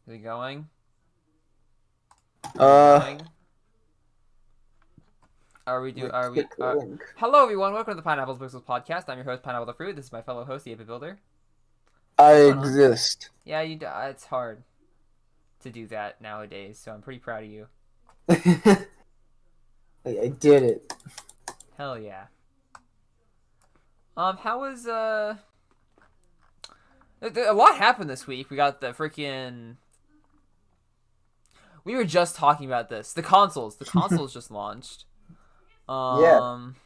Is it going? Is it Uh, going? Are we do? like Are we? click the link. Hello, everyone. Welcome to the Pineapples Pixels podcast. I'm your host, Pineapple the Fruit. This is my fellow host, the Ape Builder. I What's going on? exist. Yeah, it's hard to do that nowadays, so I'm pretty proud of you. I did it. Hell yeah. How was A lot happened this week. We got the freaking. We were just talking about this. The consoles. The consoles just launched. Yeah, Um,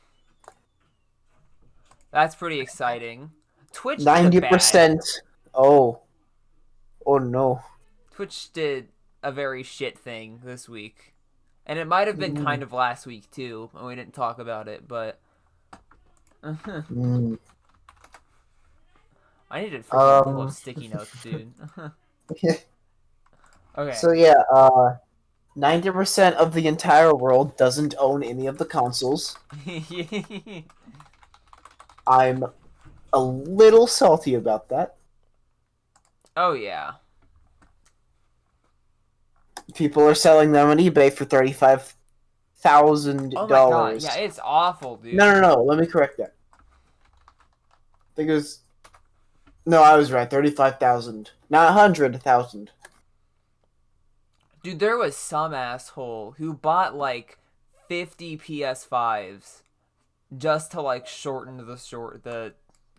that's pretty exciting. Twitch did a bad. 90%. Oh, oh no. Twitch did a very shit thing this week. And it might have been Mm, kind of last week too, and we didn't talk about it, but mm. I need to freaking pull up Um. sticky notes, dude. Okay. So yeah, 90% of the entire world doesn't own any of the consoles. I'm a little salty about that. Oh yeah. People are selling them on eBay for $35,000. Oh my god. Yeah, it's awful, No, dude. no, no. Let me correct that. I think it was no, I was right. 35,000, not 100,000. Dude, there was some asshole who bought like 50 PS5s just to like shorten the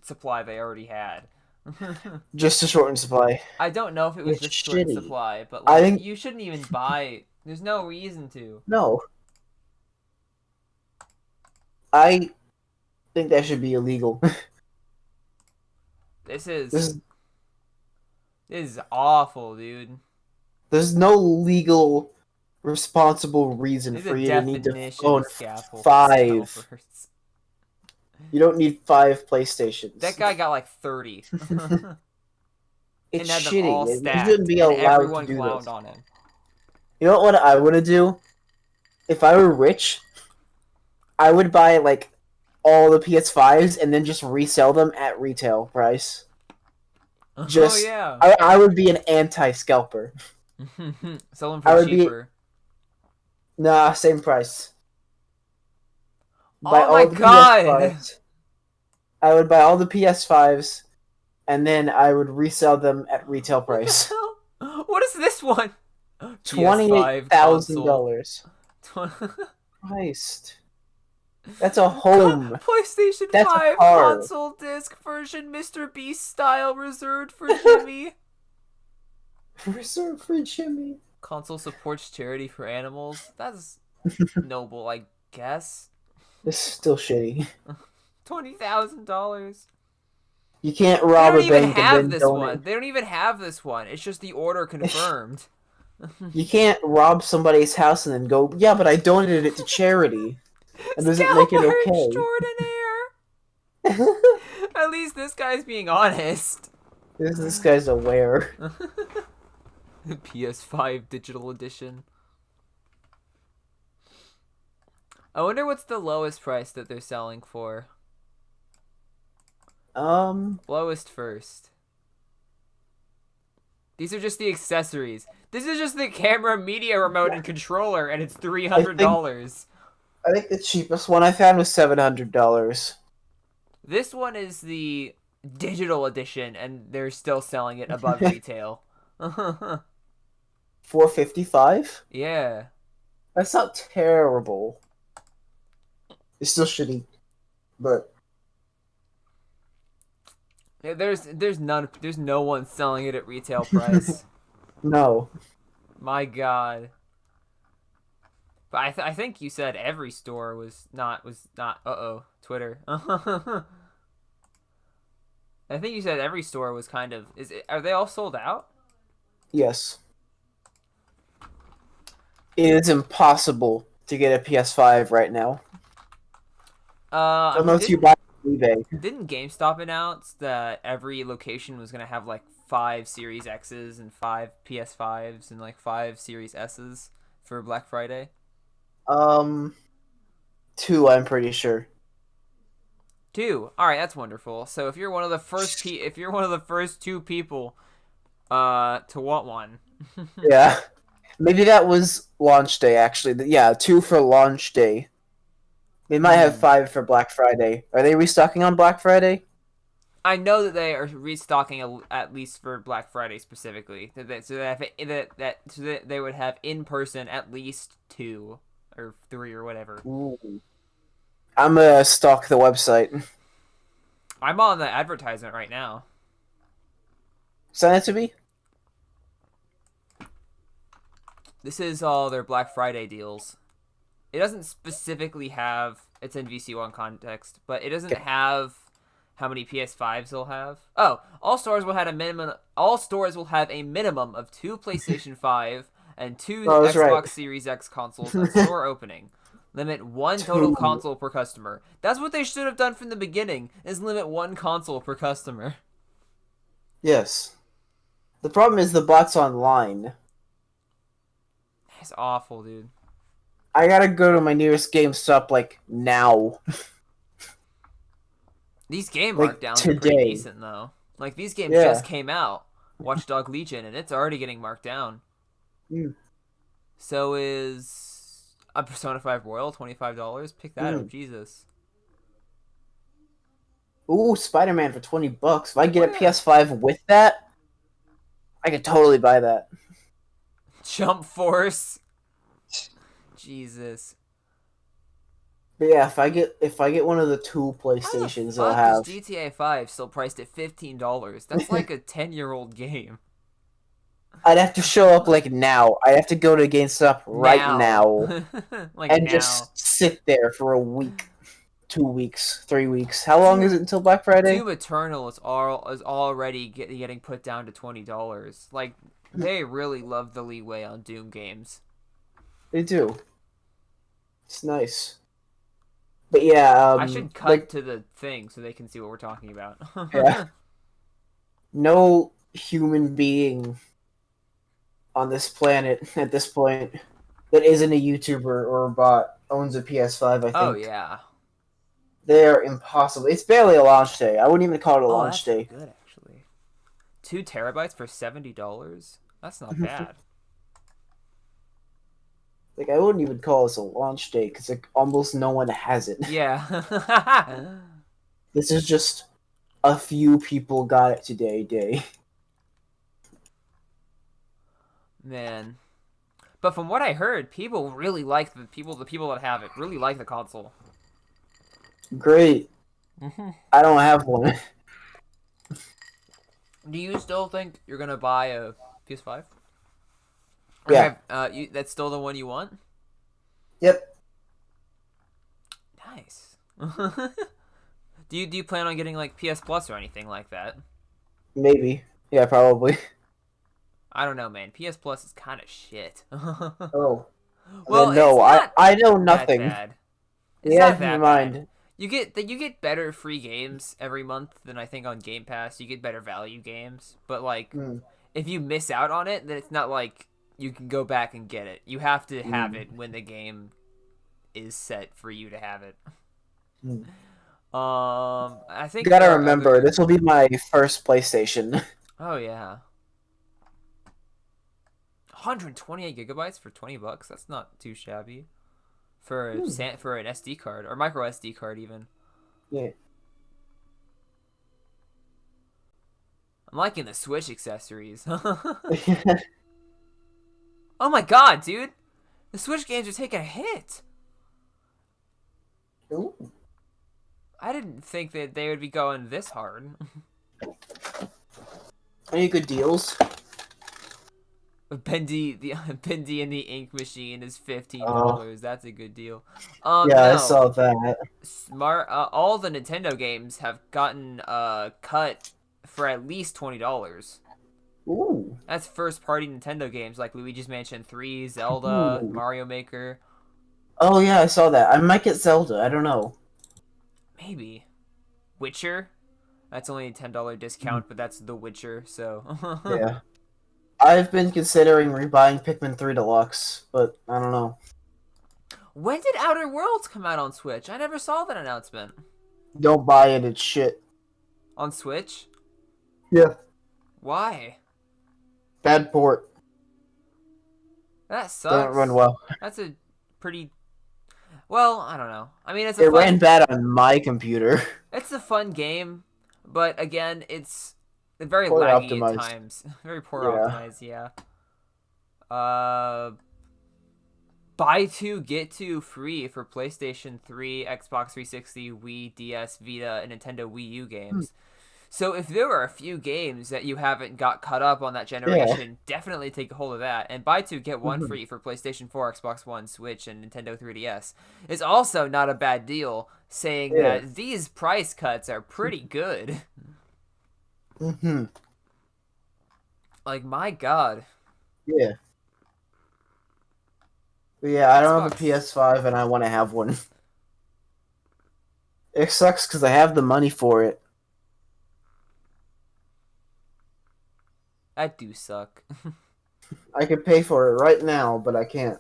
supply they already had. Just a shortened supply. I don't know if it was It's just shortened shitty. supply, but I like think you shouldn't even buy. There's no reason to. no. I think that should be illegal. This is There's this is awful, dude. there's no legal responsible reason There's a for you to need to definition own of five. scalpers. You don't need five That PlayStations. guy got like 30 It's and had them all shitty. You shouldn't stacked, be and allowed to everyone do clowned this. on him. You know what I want to do? If I were rich, I would buy like all the PS5s and then just resell them at retail price. Oh Just yeah. I would be an anti-scalper. Sell them for I would be cheaper. nah, same price. Buy Oh my all the god! PS5s. I would buy all the PS5s and then I would resell them at retail What the price. hell? What is this one? $28 PS5 thousand console. dollars. Christ, that's a home. PlayStation That's a 5 car. console disc version Mr. Beast style reserved for Jimmy. Reserved for Jimmy. Console supports charity for animals. That's noble, I guess. This is still shitty. $20,000. You can't They rob don't a even bank and have then this donate. one. They don't even have this one. It's just the order confirmed. You can't rob somebody's house and then go, yeah, but I donated it to charity. That doesn't make it Scalper okay. extraordinaire. At least this guy's being honest. this guy's aware. PS5 digital edition. I wonder what's the lowest price that they're selling for. Um, Lowest first. These are just the accessories. This is just the camera, media remote, and controller, and it's I think $300. I think the cheapest one I found was $700. This one is the digital edition, and they're still selling it above retail. $455. Yeah. That's not terrible. It's still shitty, but Yeah, there's no one selling it at retail price. no. My God. But I think you said every store was not. Twitter. I think you said every store was kind of. Are they all sold out? Yes. It is impossible to get a PS5 right now. I mean, Unless you didn't buy it on eBay. didn't GameStop announce that every location was gonna have like 5 Series X's and 5 PS5s and like 5 Series S's for Black Friday? Um, two, I'm pretty sure. Two. All right, that's wonderful. So if you're one of the first two people To what one? Yeah. Maybe that was launch day, actually. Yeah, 2 for launch day. They might have Hmm. 5 for Black Friday. Are they restocking on Black Friday? I know that they are restocking at least for Black Friday specifically. So that they would have in person at least 2 or 3 or whatever. Ooh. I'm gonna stalk the website. I'm on the advertisement right now. Send it to me? This is all their Black Friday deals. It doesn't specifically have it's in VC1 context, but it doesn't Okay. have how many PS5s they'll have. Oh, all stores will have a minimum. All stores will have a minimum of 2 PlayStation 5 and two Oh, I was right. Xbox Series X consoles at store opening. Limit one total 2. console per customer. That's what they should have done from the beginning. Is limit one console per customer. Yes. The problem is the bot's online. It's awful, dude. I gotta go to my nearest GameStop, like, now. These game Like, markdowns are pretty today. decent though. Like these games Yeah. just came out. Watch Dog Legion, and it's already getting marked down. Mm. So is a Persona 5 Royal $25. Pick that up, Mm. Jesus. Ooh, Spider-Man for $20. If I get Oh a yeah. PS5 with that, I could totally buy that. Jump Force. Jesus. But yeah, if I get one of the 2 How the PlayStations, I'll fuck is have. GTA 5 still priced at $15? That's like a 10-year-old game. I'd have to show up like now. I'd have to go to GameStop right Now. now Like and now. just sit there for a week, 2 weeks, 3 weeks. How long is it until Black Friday? Doom Eternal is already getting put down to $20. Like they really love the leeway on Doom games. They do. It's nice. But yeah, I should cut like to the thing so they can see what we're talking about. yeah, no human being on this planet at this point that isn't a YouTuber or a bot owns a PS5. I Oh think yeah. they're impossible. It's barely a launch day. I wouldn't even call it a Oh, launch that's day. good actually. 2 TB for $70. That's not bad. Like I wouldn't even call this a launch day because like almost no one has it. Yeah. This is just a few people got it today. Day. Man. But from what I heard, people really like the people that have it really like the console. Great. I don't have one. Do you still think you're gonna buy a PS5? Yeah. That's still the one you want? Yep. Nice. Do you plan on getting like PS Plus or anything like that? Maybe. Yeah. Probably. I don't know, man. PS Plus is kind of shit. Oh. Well, Then it's no. I not I know that nothing. bad. It's Yeah. not Never that bad. mind. You get better free games every month than I think on Game Pass. You get better value games, but like Hmm. if you miss out on it, then it's not like you can go back and get it. You have to have it when the game is set for you to have it. Hmm. I You think gotta there are remember, other. this will be my first PlayStation. Oh yeah, 128 gigabytes for $20. That's not too shabby for for an SD card or micro SD card even. Yeah. I'm liking the Switch accessories. Oh my god, dude! The Switch games are taking a hit. Ooh. I didn't think that they would be going this hard. Any good deals? Bendy and the Ink Machine is Oh, $15. That's a good deal. yeah, I No. saw that. All the Nintendo games have gotten cut for at least $20. Ooh. That's first party Nintendo games like Luigi's Mansion 3, Zelda, Ooh. Mario Maker. Oh, yeah, I saw that. I might get Zelda. I don't know. Maybe. Witcher. That's only a $10 discount, but that's The Witcher, so. Yeah. I've been considering rebuying Pikmin 3 Deluxe, but I don't know. When did Outer Worlds come out on Switch? I never saw that announcement. Don't buy it, it's shit. On Switch? Yeah. Why? Bad port. That Doesn't run sucks. well. That's a pretty well. I don't know. I mean, It ran bad on my computer. it's a fun game, but again, it's very Poor laggy at optimized. times. Very poor Yeah. optimized. Yeah. Uh, buy two get two free for PlayStation 3, Xbox 360, Wii, DS, Vita, and Nintendo Wii U games. So if there are a few games that you haven't got caught up on that Yeah. generation, definitely take a hold of that. And buy two get one Mhm. free for PlayStation 4, Xbox One, Switch, and Nintendo 3DS is also not a bad deal, saying Yeah. that these price cuts are pretty good. Hmm. Like my god. Yeah. But yeah, I don't have a Xbox PS5 and I want to have one. It sucks because I have the money for it. that do suck. I could pay for it right now, but I can't.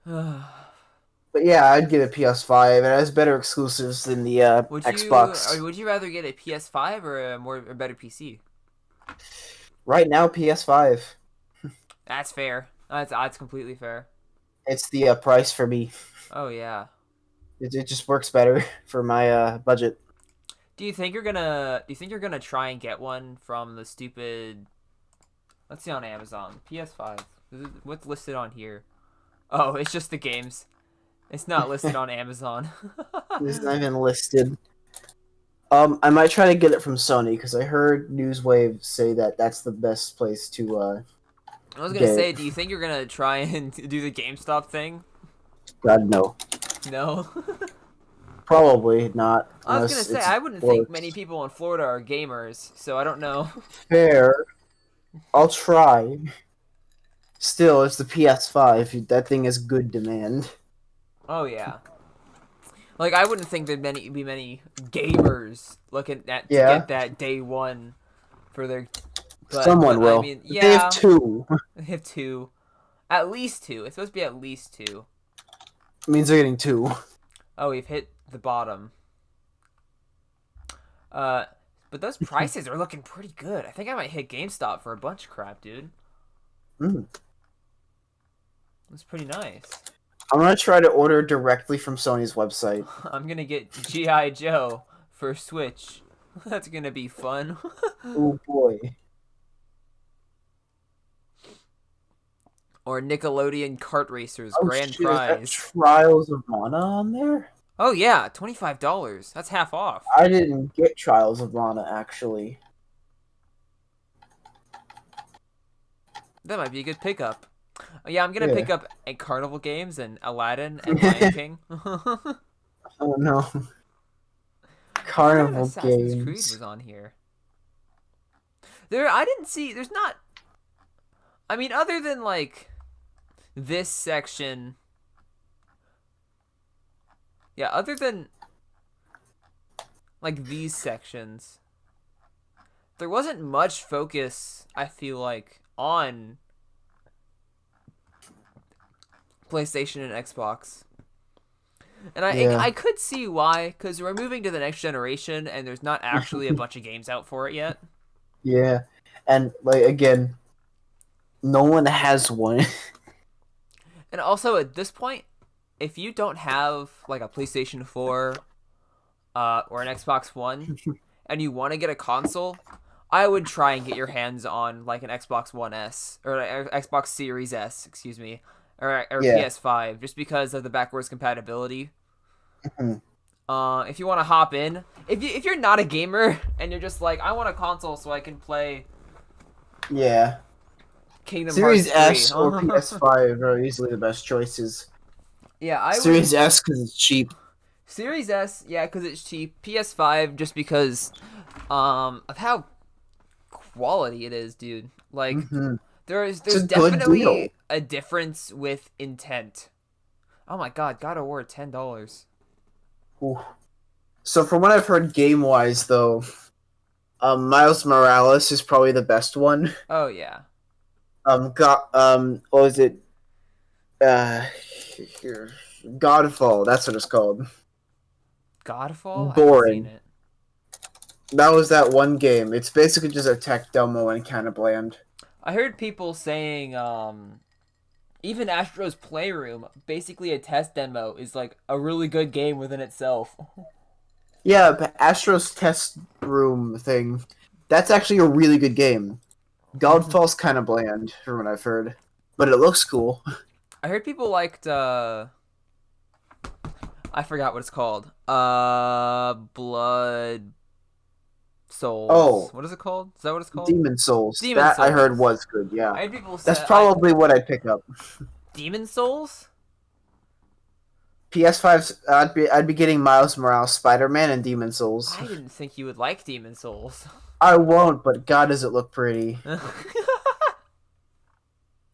But yeah, I'd get a PS5. It has better exclusives than the Xbox. Would you rather get a PS5 or a better PC? Right now, PS5. That's fair. That's completely fair. It's the price for me. Oh yeah. It just works better for my budget. Do you think you're gonna try and get one from the stupid? Let's see on Amazon PS5. What's listed on here? Oh, it's just the games. It's not listed on Amazon. It's not even listed. I might try to get it from Sony because I heard Newswave say that that's the best place to I was gonna get say, it. do you think you're gonna try and do the GameStop thing? God no, No. probably not I was gonna unless say it's I wouldn't think many works. people in Florida are gamers, so I don't know. Fair. I'll try. Still, it's the PS5. That thing is good demand. Oh yeah. Like I wouldn't think there'd be many gamers looking at to Yeah, get that day one for their. But someone I will. mean, If they have yeah, two, they have two, at least two. It's supposed to be at least two. it means they're getting two. Oh, we've hit the bottom. Uh, but those prices are looking pretty good. I think I might hit GameStop for a bunch of crap, dude. Mm. That's pretty nice. I'm gonna try to order directly from Sony's website. I'm gonna get GI Joe for Switch. That's gonna be fun. Oh boy. Or Nickelodeon Kart Racers Oh Grand shit, is that Prize. Trials of Mana on there? Oh yeah, $25. That's half off. I didn't get Trials of Mana actually. That might be a good pickup. Oh, yeah, I'm gonna Yeah. pick up a Carnival Games and Aladdin and Lion King. Oh no. I forgot Carnival Assassin's Creed games. was on here. I didn't see. There's not. I mean, other than like this section. Yeah, other than like these sections, there wasn't much focus. I feel like on PlayStation and Xbox. And Yeah. I could see why, because we're moving to the next generation, and there's not actually a bunch of games out for it yet. Yeah. And like again, no one has one. And also at this point, if you don't have like a PlayStation 4, or an Xbox One, and you want to get a console, I would try and get your hands on like an Xbox One S or Xbox Series S, excuse me, or Yeah. PS5, just because of the backwards compatibility. Mhm. If you want to hop in, if you're not a gamer and you're just like, I want a console so I can play Yeah. Kingdom Series Hearts 3. S or PS5 are easily the best choices. Yeah, I would. Series S because it's cheap. Series S, yeah, because it's cheap. PS5, just because of how quality it is, dude. Like, Hmm. there's It's a good definitely deal. a difference with intent. Oh my god, God of War $10. Ooh. So from what I've heard game wise though, Miles Morales is probably the best one. Oh yeah. What was it? Uh Godfall, that's what it's called. Godfall? I haven't Boring. seen it. That was that one game. It's basically just a tech demo and kind of bland. I heard people saying even Astro's Playroom, basically a test demo, is like a really good game within itself. Yeah, but Astro's Test Room thing, that's actually a really good game. Godfall's kind of bland, from what I've heard. But it looks cool. I heard people liked I forgot what it's called. Blood Souls. Oh. What is it called? Is that what it's called? Demon Souls. Demon That I heard Souls. was good, yeah. I heard people say That's probably what I'd pick up. Demon Souls? PS5's I'd be getting Miles Morales, Spider-Man, and Demon Souls. I didn't think you would like Demon Souls. I won't, but God does it look pretty.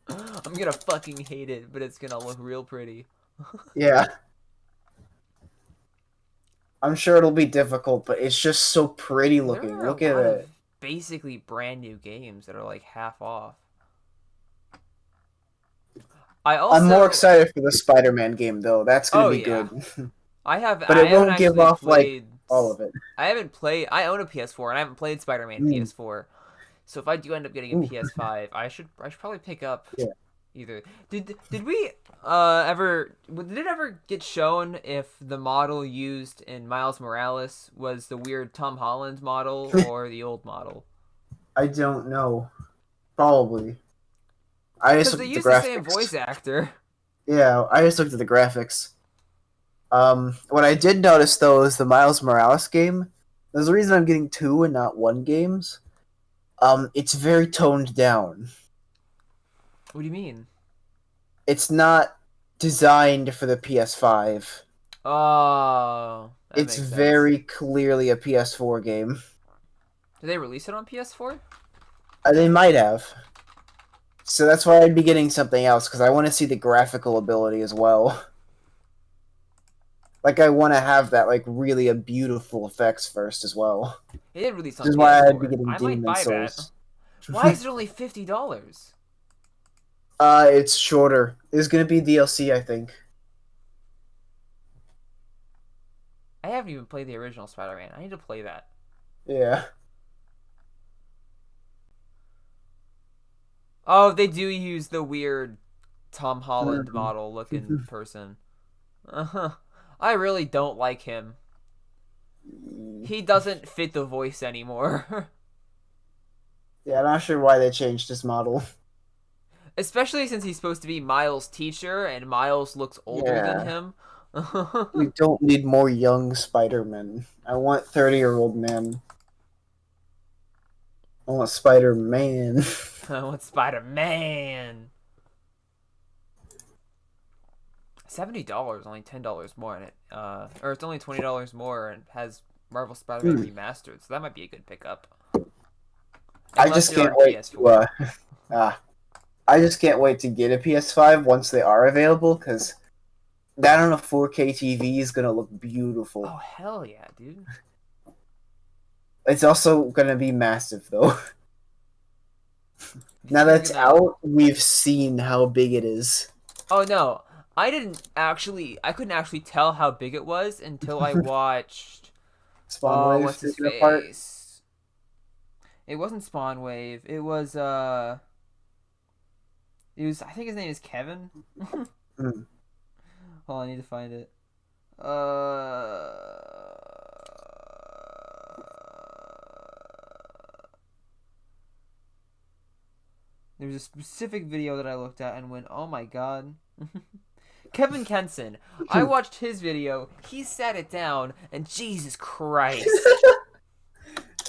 I'm gonna fucking hate it, but it's gonna look real pretty. Yeah. I'm sure it'll be difficult, but it's just so pretty looking. There are Look a at lot it. of basically brand new games that are like half off. I'm more excited for the Spider-Man game though. That's gonna be yeah. good. But it won't give off like all of it. I haven't played. I own a PS4 and I haven't played Spider-Man PS4. So if I do end up getting a PS5, I should probably pick up either. Did we did it ever get shown if the model used in Miles Morales was the weird Tom Holland model or the old model? I don't know. Probably. I just Because they looked use at the the same graphics. voice actor. Yeah, I just looked at the graphics. What I did notice though is the Miles Morales game. There's a reason I'm getting 2 and not 1 games. It's very toned down. What do you mean? It's not designed for the PS5. Oh, It's very clearly a PS4 game. Did they release it on PS4? They might have. So that's why I'd be getting something else, because I want to see the graphical ability as well. Like, I want to have that, like, really a beautiful effects first as well. It did release on Which is PS4. why I'd be getting I might Demon buy Souls. that. Why is it only $50? It's shorter. It's gonna be DLC, I think. I haven't even played the original Spider-Man. I need to play that. Yeah. Oh, they do use the weird Tom Holland model looking person. Uh-huh. I really don't like him. He doesn't fit the voice anymore. Yeah, I'm not sure why they changed his model. Especially since he's supposed to be Miles' teacher, and Miles looks older than him. We don't need more young Spider-Men. I want 30-year-old men. I want Spider-Man. I want Spider-Man. $70, only $10 more in it. Or it's only $20 more and has Marvel Spider-Man Remastered, so that might be a good pickup. I just can't wait to, I just can't wait to get a PS5 once they are available, because that on a 4K TV is gonna look beautiful. Oh hell yeah, dude! It's also gonna be massive though. Now that it's out, we've seen how big it is. Oh no, I couldn't actually tell how big it was until I watched. Spawn Wave. What's his face? It wasn't Spawn Wave. It was I think his name is Kevin. Mm. Oh, I need to find it. There was a specific video that I looked at and went, "Oh my god." Kevin Kenson. I watched his video. He sat it down, and Jesus Christ,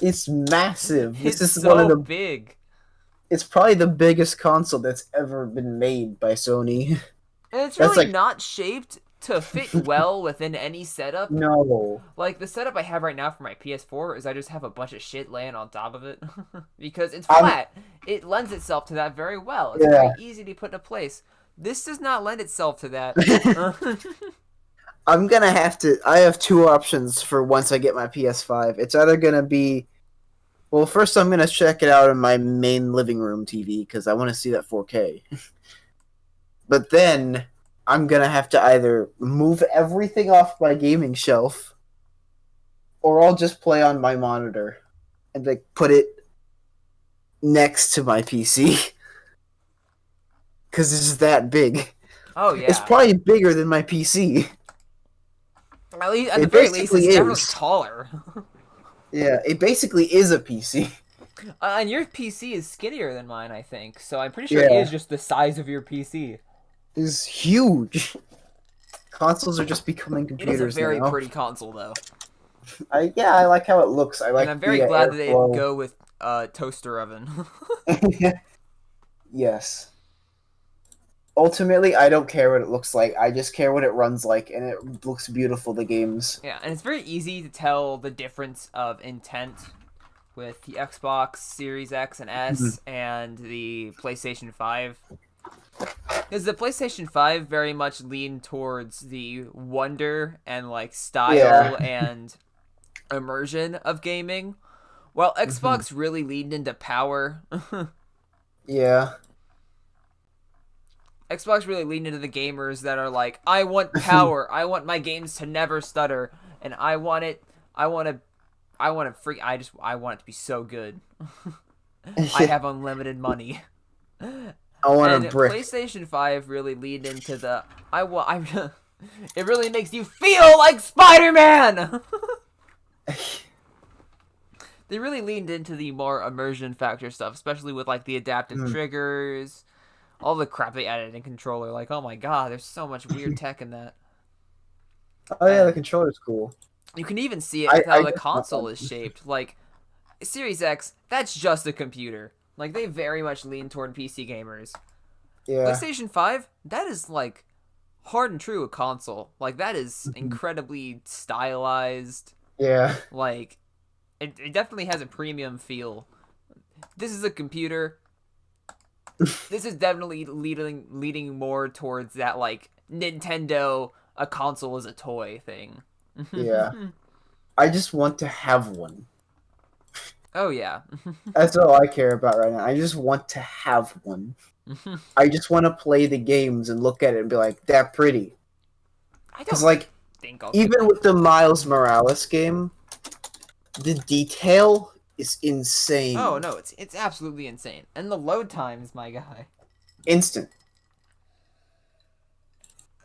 it's massive. It's this is so one of the big. It's probably the biggest console that's ever been made by Sony. And it's really not shaped to fit well within any setup. No. Like, the setup I have right now for my PS4 is I just have a bunch of shit laying on top of it. Because it's flat. It lends itself to that very well. It's very easy to put into place. This does not lend itself to that. I'm gonna have to... I have 2 options for once I get my PS5. It's either gonna be... Well, first I'm gonna check it out on my main living room TV, because I want to see that 4K. But then, I'm gonna have to either move everything off my gaming shelf, or I'll just play on my monitor and like put it next to my PC because it's that big. Oh It's yeah. probably bigger than my PC. At least, at the It very least, basically it's definitely is. taller. Yeah, it basically is a PC. And your PC is skinnier than mine, I think. So I'm pretty sure it is Yeah, just the size of your PC. it's huge. Consoles are just becoming It is a computers very now. pretty console, though, I like how it looks. I and like I'm very the glad that they didn't airflow. go with toaster oven. Yes. Ultimately, I don't care what it looks like. I just care what it runs like, and it looks beautiful. The games. Yeah, and it's very easy to tell the difference of intent with the Xbox Series X and S and the PlayStation 5. Because the PlayStation 5 very much leaned towards the wonder and like Yeah. style and immersion of gaming, while Mhm. Xbox really leaned into power. Yeah. Xbox really leaned into the gamers that are like, I want power, I want my games to never stutter, and I want it, I want to, I want it to be so good. I have unlimited money. I want a And brick. PlayStation 5 really leaned into the, it really makes you feel like Spider-Man! They really leaned into the more immersion factor stuff, especially with like the adaptive Mm. triggers, all the crap they added in controller. Like, oh my god, there's so much weird tech in that. Oh yeah, the And controller's cool. you can even see it with I how the just want console one. is shaped. Like, Series X, that's just a computer. Like, they very much lean toward PC gamers. Yeah. PlayStation 5, that is like hard and true a console. Like, that is Mhm. incredibly stylized. Yeah. Like, it definitely has a premium feel. This is a computer. This is definitely leading more towards that like Nintendo a console is a toy thing. Yeah. I just want to have one. Oh yeah. That's all I care about right now. I just want to have one. I just want to play the games and look at it and be like, "That pretty." I Because don't like think I'll get even one. with the Miles Morales game, the detail is Oh insane. no, it's absolutely insane. And the load times, my guy. Instant,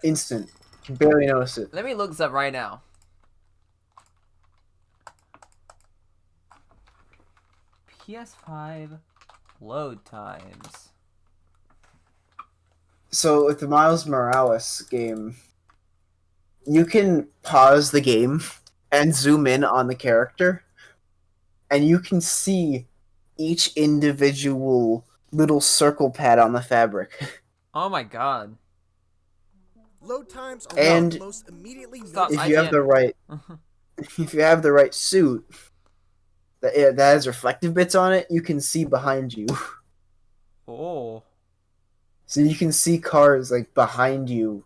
instant. You barely notice it. Let me look this up right now. PS5 load times. So with the Miles Morales game, you can pause the game and zoom in on the character, and you can see each individual little circle pad on the fabric. Oh my god. Load times are one of And the most immediately Stop, if noticeable. you have IGN. the right, if you have the right suit that has reflective bits on it, you can see behind you. Oh. So you can see cars like behind you.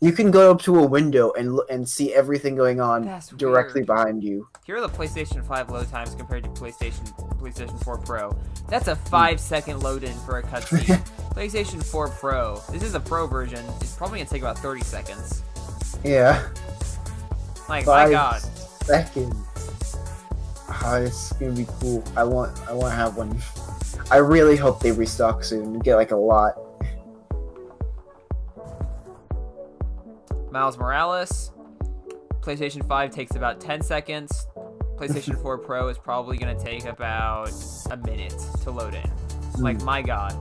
You can go up to a window and see everything going on That's directly weird. behind you. Here are the PlayStation 5 load times compared to PlayStation 4 Pro. That's a 5-second load in for a cutscene. PlayStation 4 Pro. This is a Pro version. It's probably gonna take about 30 seconds. Yeah, Like my 5 god. seconds. Oh, it's gonna be cool. I want to have one. I really hope they restock soon and get like a lot. Miles Morales. PlayStation 5 takes about 10 seconds. PlayStation 4 Pro is probably gonna take about a minute to load in. Like my god.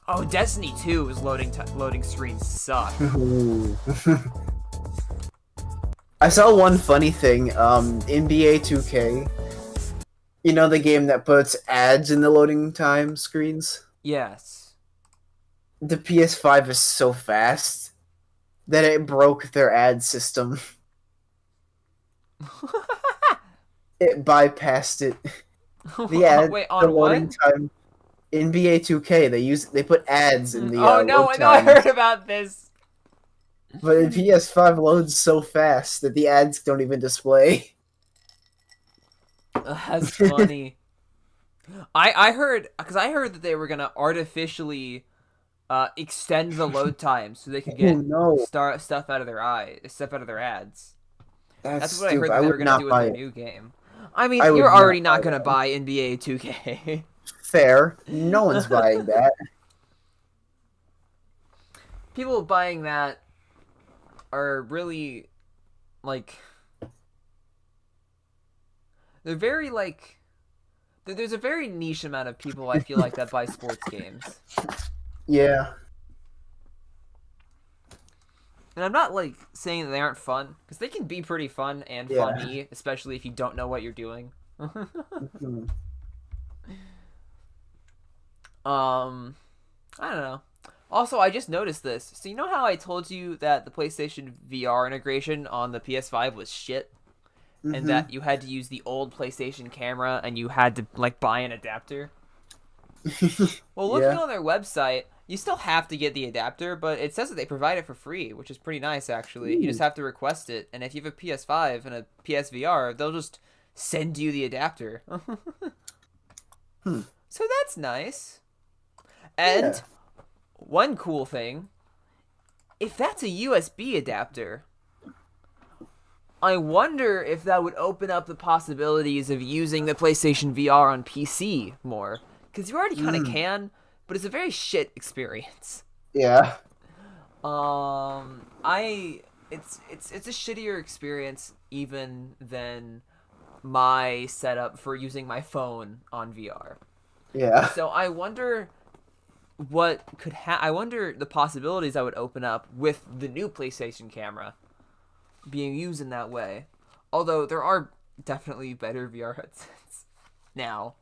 Oh, Destiny 2 is loading screens suck. I saw one funny thing. NBA 2K. You know the game that puts ads in the loading time screens? Yes. The PS5 is so fast that it broke their ad system. It bypassed it. The ad, Wait, the on loading what? time. NBA 2K, they put ads in the Oh no, load I know I times, heard about this. but the PS5 loads so fast that the ads don't even display. That's funny. I heard because I heard that they were gonna artificially extend the load time so they could Oh get no, stuff out of their ads. that's That's what I heard stupid. that I they were would gonna not do with buy their it. new game. I mean, I would you're not already buy not gonna that. buy NBA 2K. Fair. No one's buying that. People buying that are really like they're very like there's a very niche amount of people I feel like that buy sports games. Yeah. And I'm not like saying that they aren't fun because they can be pretty fun and Yeah. funny, especially if you don't know what you're doing. Hmm. I don't know. Also, I just noticed this. So you know how I told you that the PlayStation VR integration on the PS5 was shit? Mhm. And that you had to use the old PlayStation camera and you had to like buy an adapter? Well, looking Yeah. on their website, you still have to get the adapter, but it says that they provide it for free, which is pretty nice actually. You just have to request it, and if you have a PS5 and a PSVR, they'll just send you the adapter. Hmm. So that's nice. And Yeah. one cool thing, if that's a USB adapter, I wonder if that would open up the possibilities of using the PlayStation VR on PC more. Because you already kind of can, but it's a very shit experience. Yeah. It's a shittier experience even than my setup for using my phone on VR. Yeah. So I wonder what could I wonder the possibilities that would open up with the new PlayStation camera being used in that way. Although there are definitely better VR headsets now.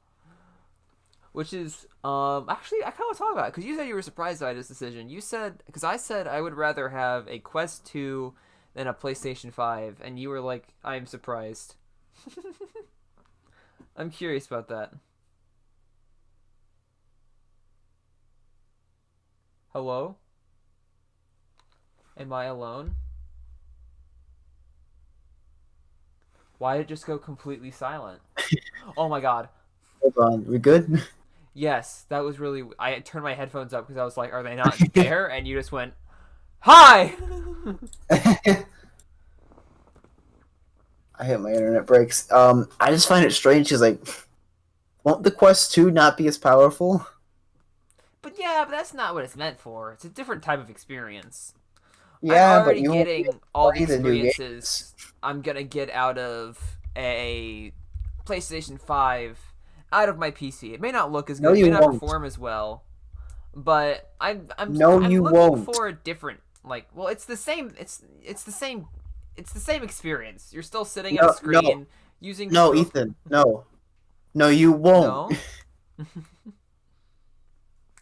Which is actually I kind of want to talk about it because you said you were surprised by this decision. You said because I said I would rather have a Quest 2 than a PlayStation 5, and you were like, I'm surprised. I'm curious about that. Hello? Am I alone? Why did it just go completely silent? Oh my god. Hold on. We good? Yes, that was really. I turned my headphones up because I was like, "Are they not there?" And you just went, "Hi." I hit my internet breaks. I just find it strange because like, won't the Quest 2 not be as powerful? But yeah, but that's not what it's meant for. It's a different type of experience. Yeah, I'm already but you won't be getting all the play the new experiences I'm gonna get out of a PlayStation 5 out of my PC. It may not look as No, good, it you may not won't. perform as well, but No, I'm you looking won't. for a different well, it's the same it's the same experience. You're still sitting at No, a screen using No, control- Ethan. No. No, you won't. No.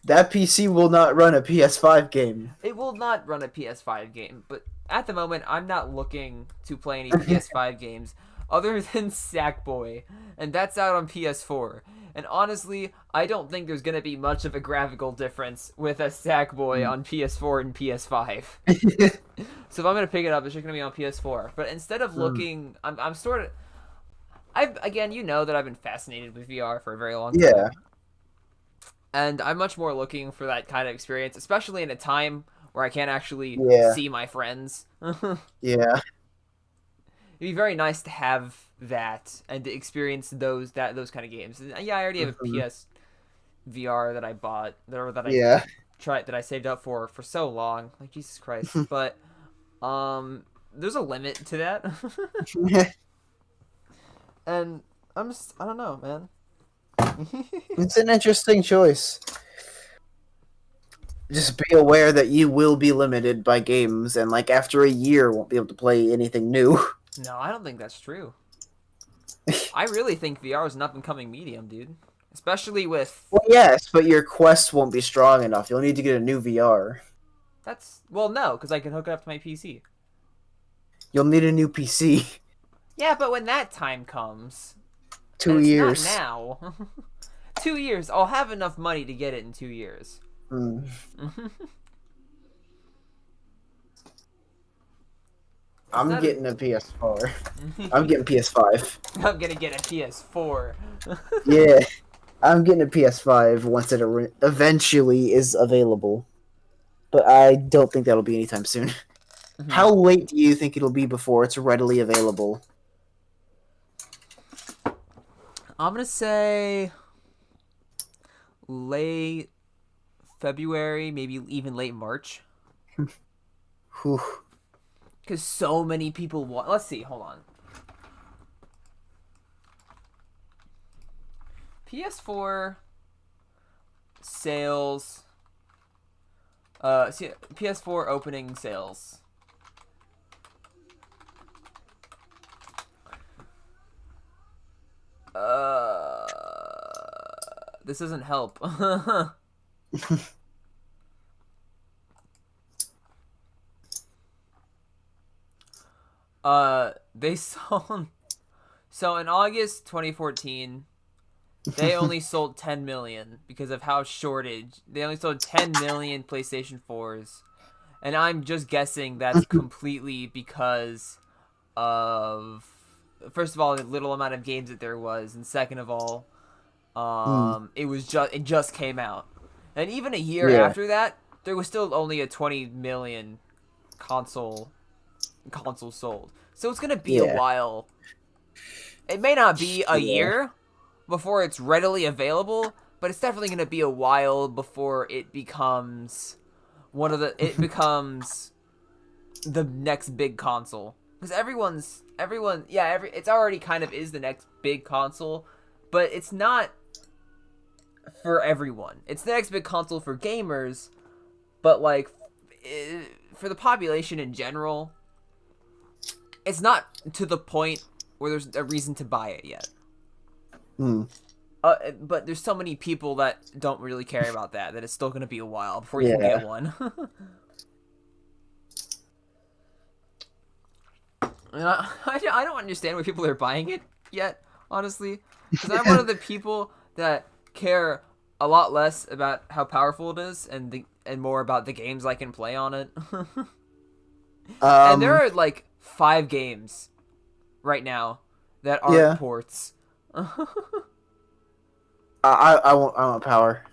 That PC will not run a PS5 game. It will not run a PS5 game, but at the moment, I'm not looking to play any PS5 games other than Sackboy, and that's out on PS4. And honestly, I don't think there's gonna be much of a graphical difference with a Sackboy on PS4 and PS5. So if I'm gonna pick it up, it's just gonna be on PS4. But instead of looking, I'm sort of, again, you know that I've been fascinated with VR for a very long time. Yeah. And I'm much more looking for that kind of experience, especially in a time where I can't actually Yeah. see my friends. Yeah. It'd be very nice to have that and to experience those kind of games. And yeah, I already have a PS VR that I bought that I Yeah. that I saved up for so long. Like Jesus Christ. But there's a limit to that. And I don't know, man. It's an interesting choice. Just be aware that you will be limited by games, and like after a year, won't be able to play anything new. No, I don't think that's true. I really think VR is an up and coming medium, dude. Especially with Well, yes, but your Quest won't be strong enough. You'll need to get a new VR. no, because I can hook it up to my PC. You'll need a new PC. Yeah, but when that time comes, 2 and it's years. not now. 2 years. I'll have enough money to get it in 2 years. Mm. I'm that a- getting a PS4. I'm getting PS5. I'm gonna get a PS4. Yeah, I'm getting a PS5 once it eventually is available. but I don't think that'll be anytime soon. Mhm. How late do you think it'll be before it's readily available? I'm gonna say late February, maybe even late March, Whew. because so many people want. Let's see. Hold on. PS4 sales. PS4 opening sales. This doesn't help. They sold. So in August 2014, they only sold 10 million because of how shortage. They only sold 10 million PlayStation 4s. And I'm just guessing that's completely because of, first of all, the little amount of games that there was, and second of all, it just came out. And even a year Yeah. after that, there was still only a 20 million console sold. So it's going to be a Yeah. while. It may not be a Yeah. year before it's readily available, but it's definitely going to be a while before it becomes becomes the next big console. Because it's already kind of is the next big console, but it's not for everyone. It's the next big console for gamers, but like for the population in general, it's not to the point where there's a reason to buy it yet. But there's so many people that don't really care about that it's still going to be a while before you can Yeah. get one. And I don't understand why people are buying it yet, honestly. Because I'm one of the people that care a lot less about how powerful it is and more about the games I can play on it. And there are like 5 games right now that aren't Yeah. ports. I want power.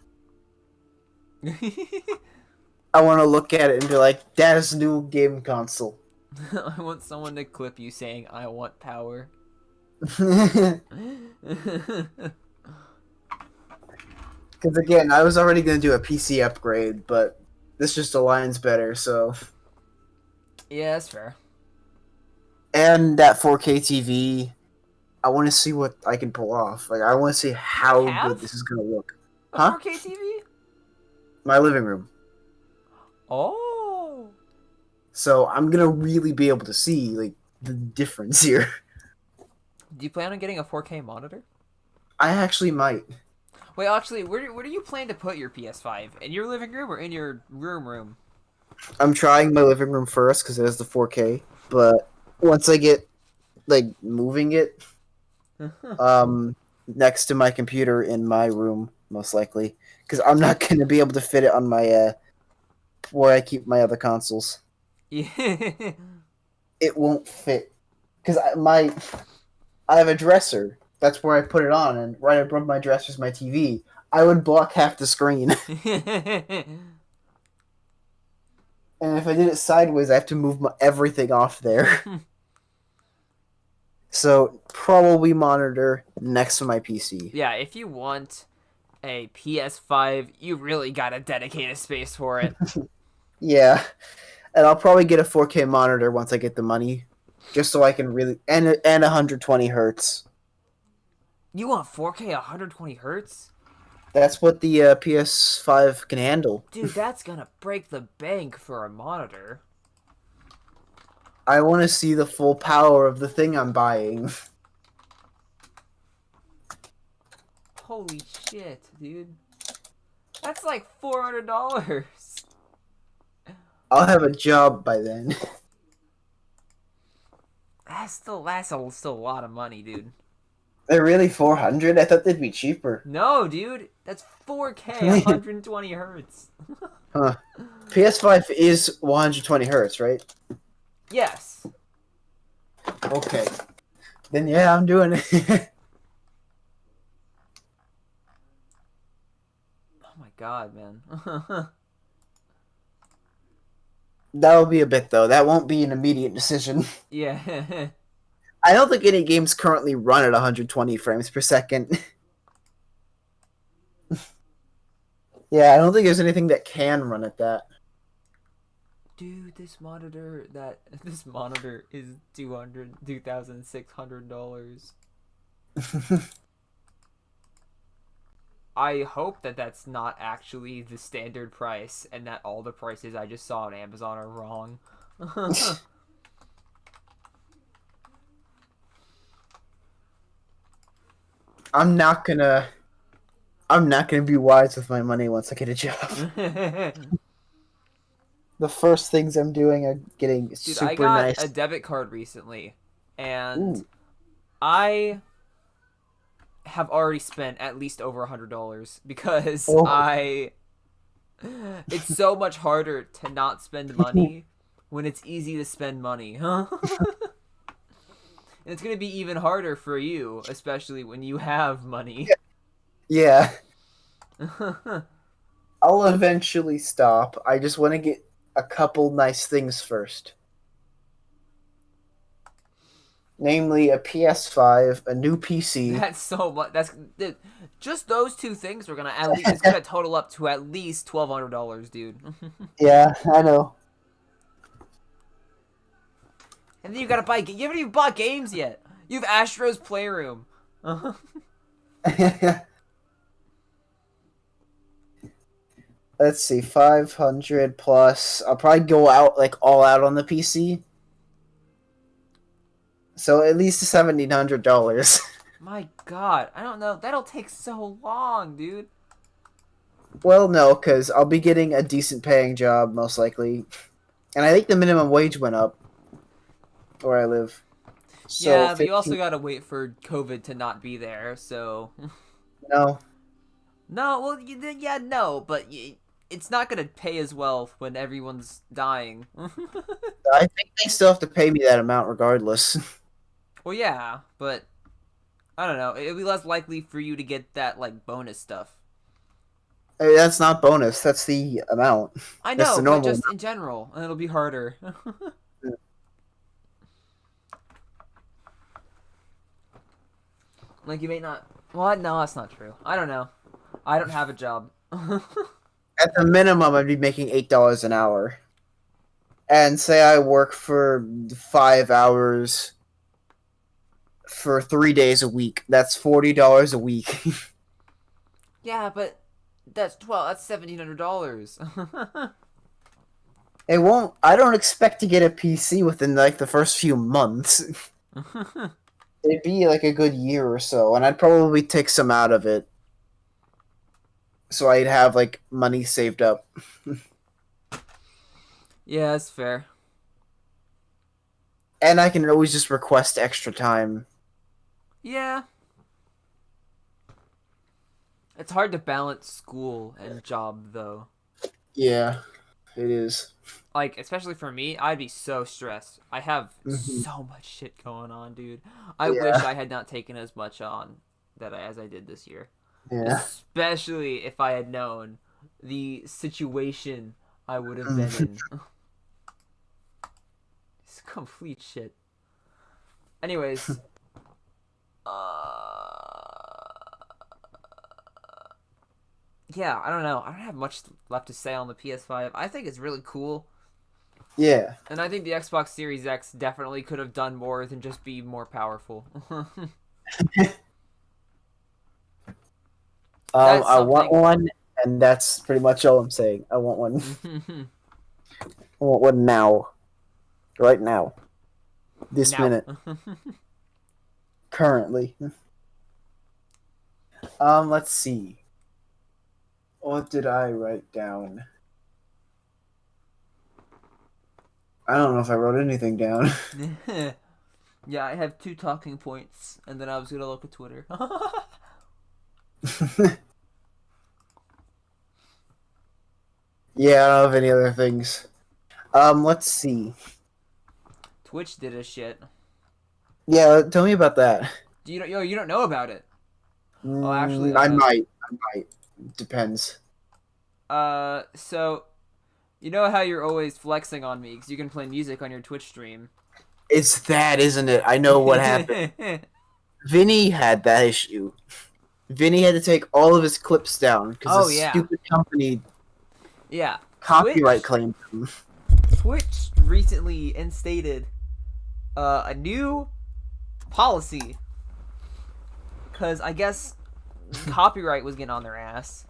I want to look at it and be like, that is a new game console. I want someone to clip you saying, "I want power." Because again, I was already going to do a PC upgrade, but this just aligns better, so. Yeah, that's fair. And that 4K TV, I want to see what I can pull off. Like, I want to see how have? good this is going to look. A Huh? 4K TV? My living room. Oh. So I'm going to really be able to see, like, the difference here. Do you plan on getting a 4K monitor? I actually might. Wait, actually, where do you plan to put your PS5? In your living room or in your room? I'm trying my living room first because it has the 4K, but once I get like moving it, next to my computer in my room, most likely, because I'm not going to be able to fit it on my where I keep my other consoles. Yeah. It won't fit because I have a dresser. That's where I put it on, and right above my dresser is my TV. I would block half the screen. And if I did it sideways, I have to move everything off there. So, probably monitor next to my PC. Yeah, if you want a PS5, you really gotta dedicate a space for it. Yeah. And I'll probably get a 4K monitor once I get the money. Just so I can really... And 120 hertz. You want 4K 120 hertz? That's what the PS5 can handle. Dude, that's gonna break the bank for a monitor. I want to see the full power of the thing I'm buying. Holy shit, dude. That's like $400. I'll have a job by then. That's still a lot of money, dude. They're really 400? I thought they'd be cheaper. No, dude. That's 4K 120 hertz. Huh. PS5 is 120 hertz, right? Yes. Okay. Then yeah, I'm doing it. Oh my god, man. That'll be a bit though. That won't be an immediate decision. Yeah. I don't think any games currently run at 120 frames per second. Yeah, I don't think there's anything that can run at that. Dude, this monitor is $2,600. I hope that that's not actually the standard price and that all the prices I just saw on Amazon are wrong. I'm not gonna be wise with my money once I get a job. The first things I'm doing are getting Dude, super I got nice. a debit card recently, and Ooh. I have already spent at least over $100 because Oh. it's so much harder to not spend money when it's easy to spend money. And it's gonna be even harder for you, especially when you have money. Yeah, I'll eventually stop. I just want to get a couple nice things first. Namely, a PS5, a new PC. That's so much. Just those two things are gonna at least it's gonna total up to at least $1,200, dude. Yeah, I know. And then you gotta buy. You haven't even bought games yet. You have Astro's Playroom. Let's see, 500 plus. I'll probably go out like all out on the PC. So at least $1,700. My God, I don't know. That'll take so long, dude. Well, no, because I'll be getting a decent paying job most likely, and I think the minimum wage went up where I live. So Yeah, but you 15. also gotta wait for COVID to not be there. So No, no, well, yeah, no, but it's not gonna pay as well when everyone's dying. I think they still have to pay me that amount regardless. Well, yeah, but I don't know. It'll be less likely for you to get that like bonus stuff. I mean, that's not bonus. That's the amount. I That's know, the but normal just in general, and it'll be harder. amount. Like you may not. What? No, that's not true. I don't know. I don't have a job. At the minimum, I'd be making $8 an hour. And say I work for 5 hours for 3 days a week. That's $40 a week. Yeah, but that's $1,700. It won't. I don't expect to get a PC within like the first few months. It'd be like a good year or so, and I'd probably take some out of it, so I'd have like money saved up. Yeah, that's fair. And I can always just request extra time. Yeah. It's hard to balance school and job though. Yeah, it is. Like, especially for me, I'd be so stressed. I have Mhm. so much shit going on, dude. I wish Yeah, I had not taken as much on as I did this year. yeah. Especially if I had known the situation I would have been Mhm. in. It's complete shit. Anyways, yeah, I don't know. I don't have much left to say on the PS5. I think it's really cool. Yeah. And I think the Xbox Series X definitely could have done more than just be more powerful. That's I want something. one, and that's pretty much all I'm saying. I want one. I want one now, right now, this Now. minute, currently. Let's see. What did I write down? I don't know if I wrote anything down. Yeah, I have two talking points, and then I was gonna look at Twitter. Yeah, I don't have any other things. Let's see. Twitch did a shit. Yeah, tell me about that. You don't know about it. Oh, actually, I might. Depends. so You know how you're always flexing on me because you can play music on your Twitch stream. It's that, isn't it? I know what happened. Vinny had that issue. Vinny had to take all of his clips down because Oh, the yeah. stupid company Yeah. copyright claimed them. Twitch recently instated a new policy because I guess copyright was getting on their ass.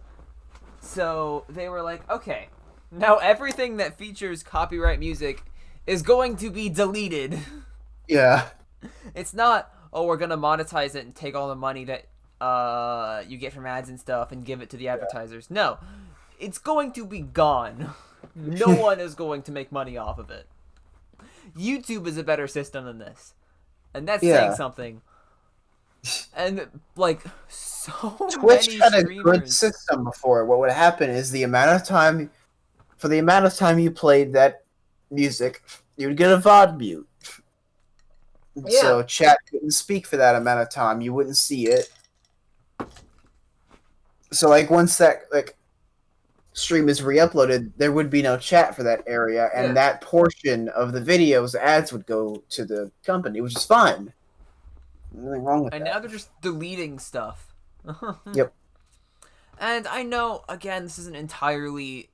So they were like, okay, now everything that features copyright music is going to be deleted. Yeah. It's not, oh, we're gonna monetize it and take all the money that you get from ads and stuff and give it to the advertisers. No, it's going to be gone. No one is going to make money off of it. YouTube is a better system than this, and that's saying something. And like so Twitch many had a streamers. good system before. What would happen is the amount of time you played that music, you would get a VOD mute. Yeah. So chat couldn't speak for that amount of time. You wouldn't see it. So like once that stream is re-uploaded, there would be no chat for that area, and Yeah. that portion of the video's ads would go to the company, which is fine. Nothing wrong with And that. now they're just deleting stuff. Yep. And I know, again, this isn't entirely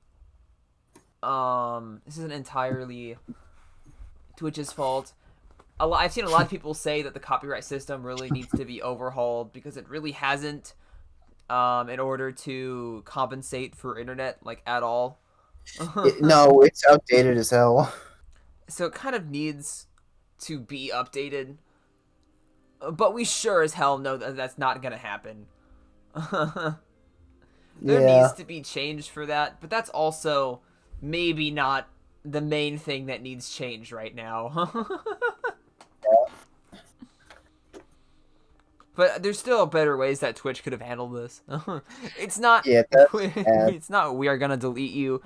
Twitch's fault. I've seen a lot of people say that the copyright system really needs to be overhauled because it really hasn't, in order to compensate for internet, like, at all. No, it's outdated as hell. So it kind of needs to be updated. But we sure as hell know that that's not gonna happen. There needs to be change for that, but that's also maybe not the main thing that needs change right now. But there's still better ways that Twitch could have handled this. It's not. Yeah, that's It's not. We are gonna delete you.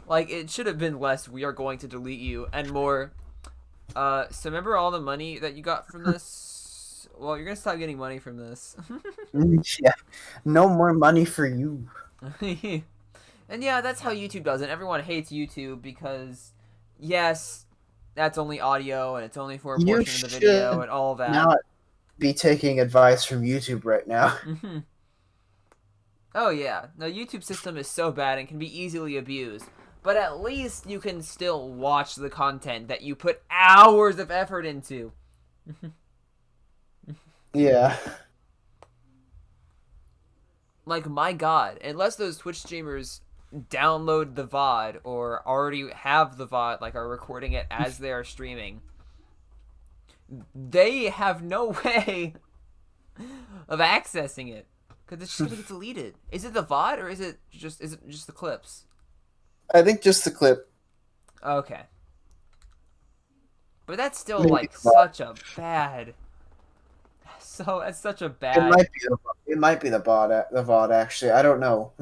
Like, it should have been less. We are going to delete you, and more. So remember all the money that you got from this? Well, you're gonna stop getting money from this. Yeah, no more money for you. And yeah, that's how YouTube does it. Everyone hates YouTube because, yes, that's only audio and it's only for a You portion of the video should and all that. Not be taking advice from YouTube right now. Oh yeah, the YouTube system is so bad and can be easily abused. But at least you can still watch the content that you put hours of effort into. Yeah. Like, my god, unless those Twitch streamers download the VOD or already have the VOD, like are recording it as they are streaming, they have no way of accessing it because it's just gonna get deleted. Is it the VOD or is it just the clips? I think just the clip. Okay, but that's still Maybe like the VOD. such a bad. So that's such a bad. It might be the VOD actually. I don't know.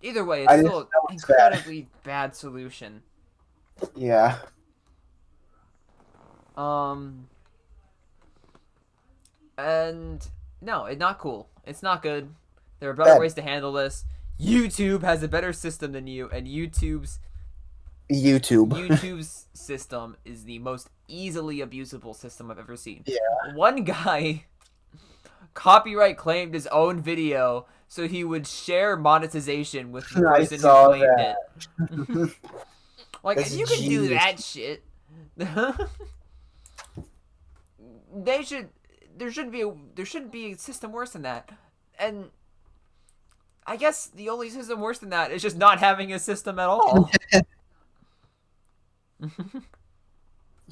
Either way, I it's just still know an it's bad. incredibly bad solution. Yeah. And no, it's not cool. It's not good. There are better Bad. ways to handle this. YouTube has a better system than you, and YouTube's system is the most easily abusable system I've ever seen. Yeah. One guy copyright claimed his own video so he would share monetization with the I person who saw claimed that. it. Like, That's if you can do genius. that shit, there shouldn't be a system worse than that. And I guess the only system worse than that is just not having a system at all.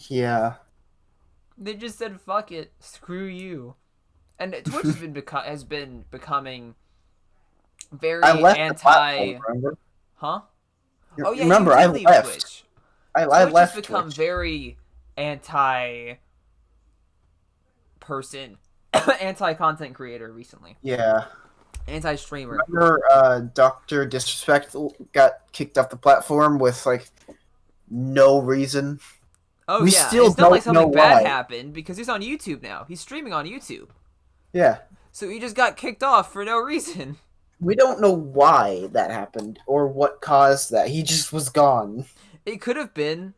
Yeah. They just said, "Fuck it, screw you," and Twitch has been becoming very I left the anti. platform, remember? Huh? Oh yeah, remember, you I did leave left. Twitch. I Twitch left has become Twitch. very anti content creator recently. Yeah. Anti streamer. Remember, Dr. Disrespect got kicked off the platform with like no reason. Oh We yeah, still it's not like don't know something bad why. happened because he's on YouTube now. He's streaming on YouTube, Yeah. so he just got kicked off for no reason. we don't know why that happened or what caused that. He just was gone. It could have been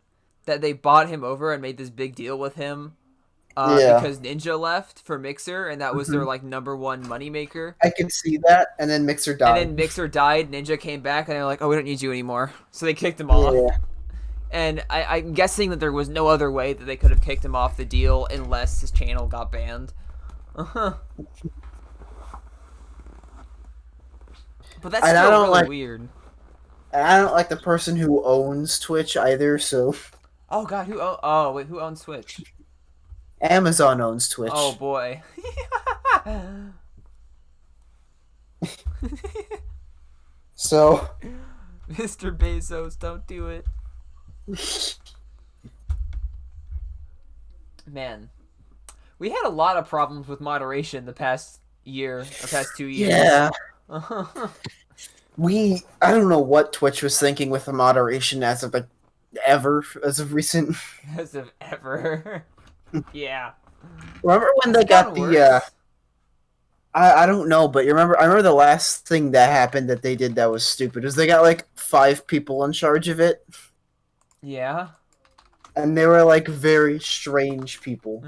that they bought him over and made this big deal with him Yeah. because Ninja left for Mixer, and that was their Mhm. like number one moneymaker. I can see that, and then Mixer And died. then Mixer died, Ninja came back, and they're like, "Oh, we don't need you anymore." So they kicked him off. Yeah. And I'm guessing that there was no other way that they could have kicked him off the deal unless his channel got banned. Uh-huh. But that's And I still don't really like- weird. And I don't like the person who owns Twitch either, so Oh god, who owns Twitch? Amazon owns Twitch. Oh boy. So Mr. Bezos, don't do it. Man. We had a lot of problems with moderation the past year, or past 2 years. yeah. I don't know what Twitch was thinking with the moderation as of as of recent. As of ever. Yeah. Remember when they It's got gotten the worse. I don't know, but I remember the last thing that happened that they did that was stupid was they got like 5 people in charge of it, Yeah. and they were like very strange people.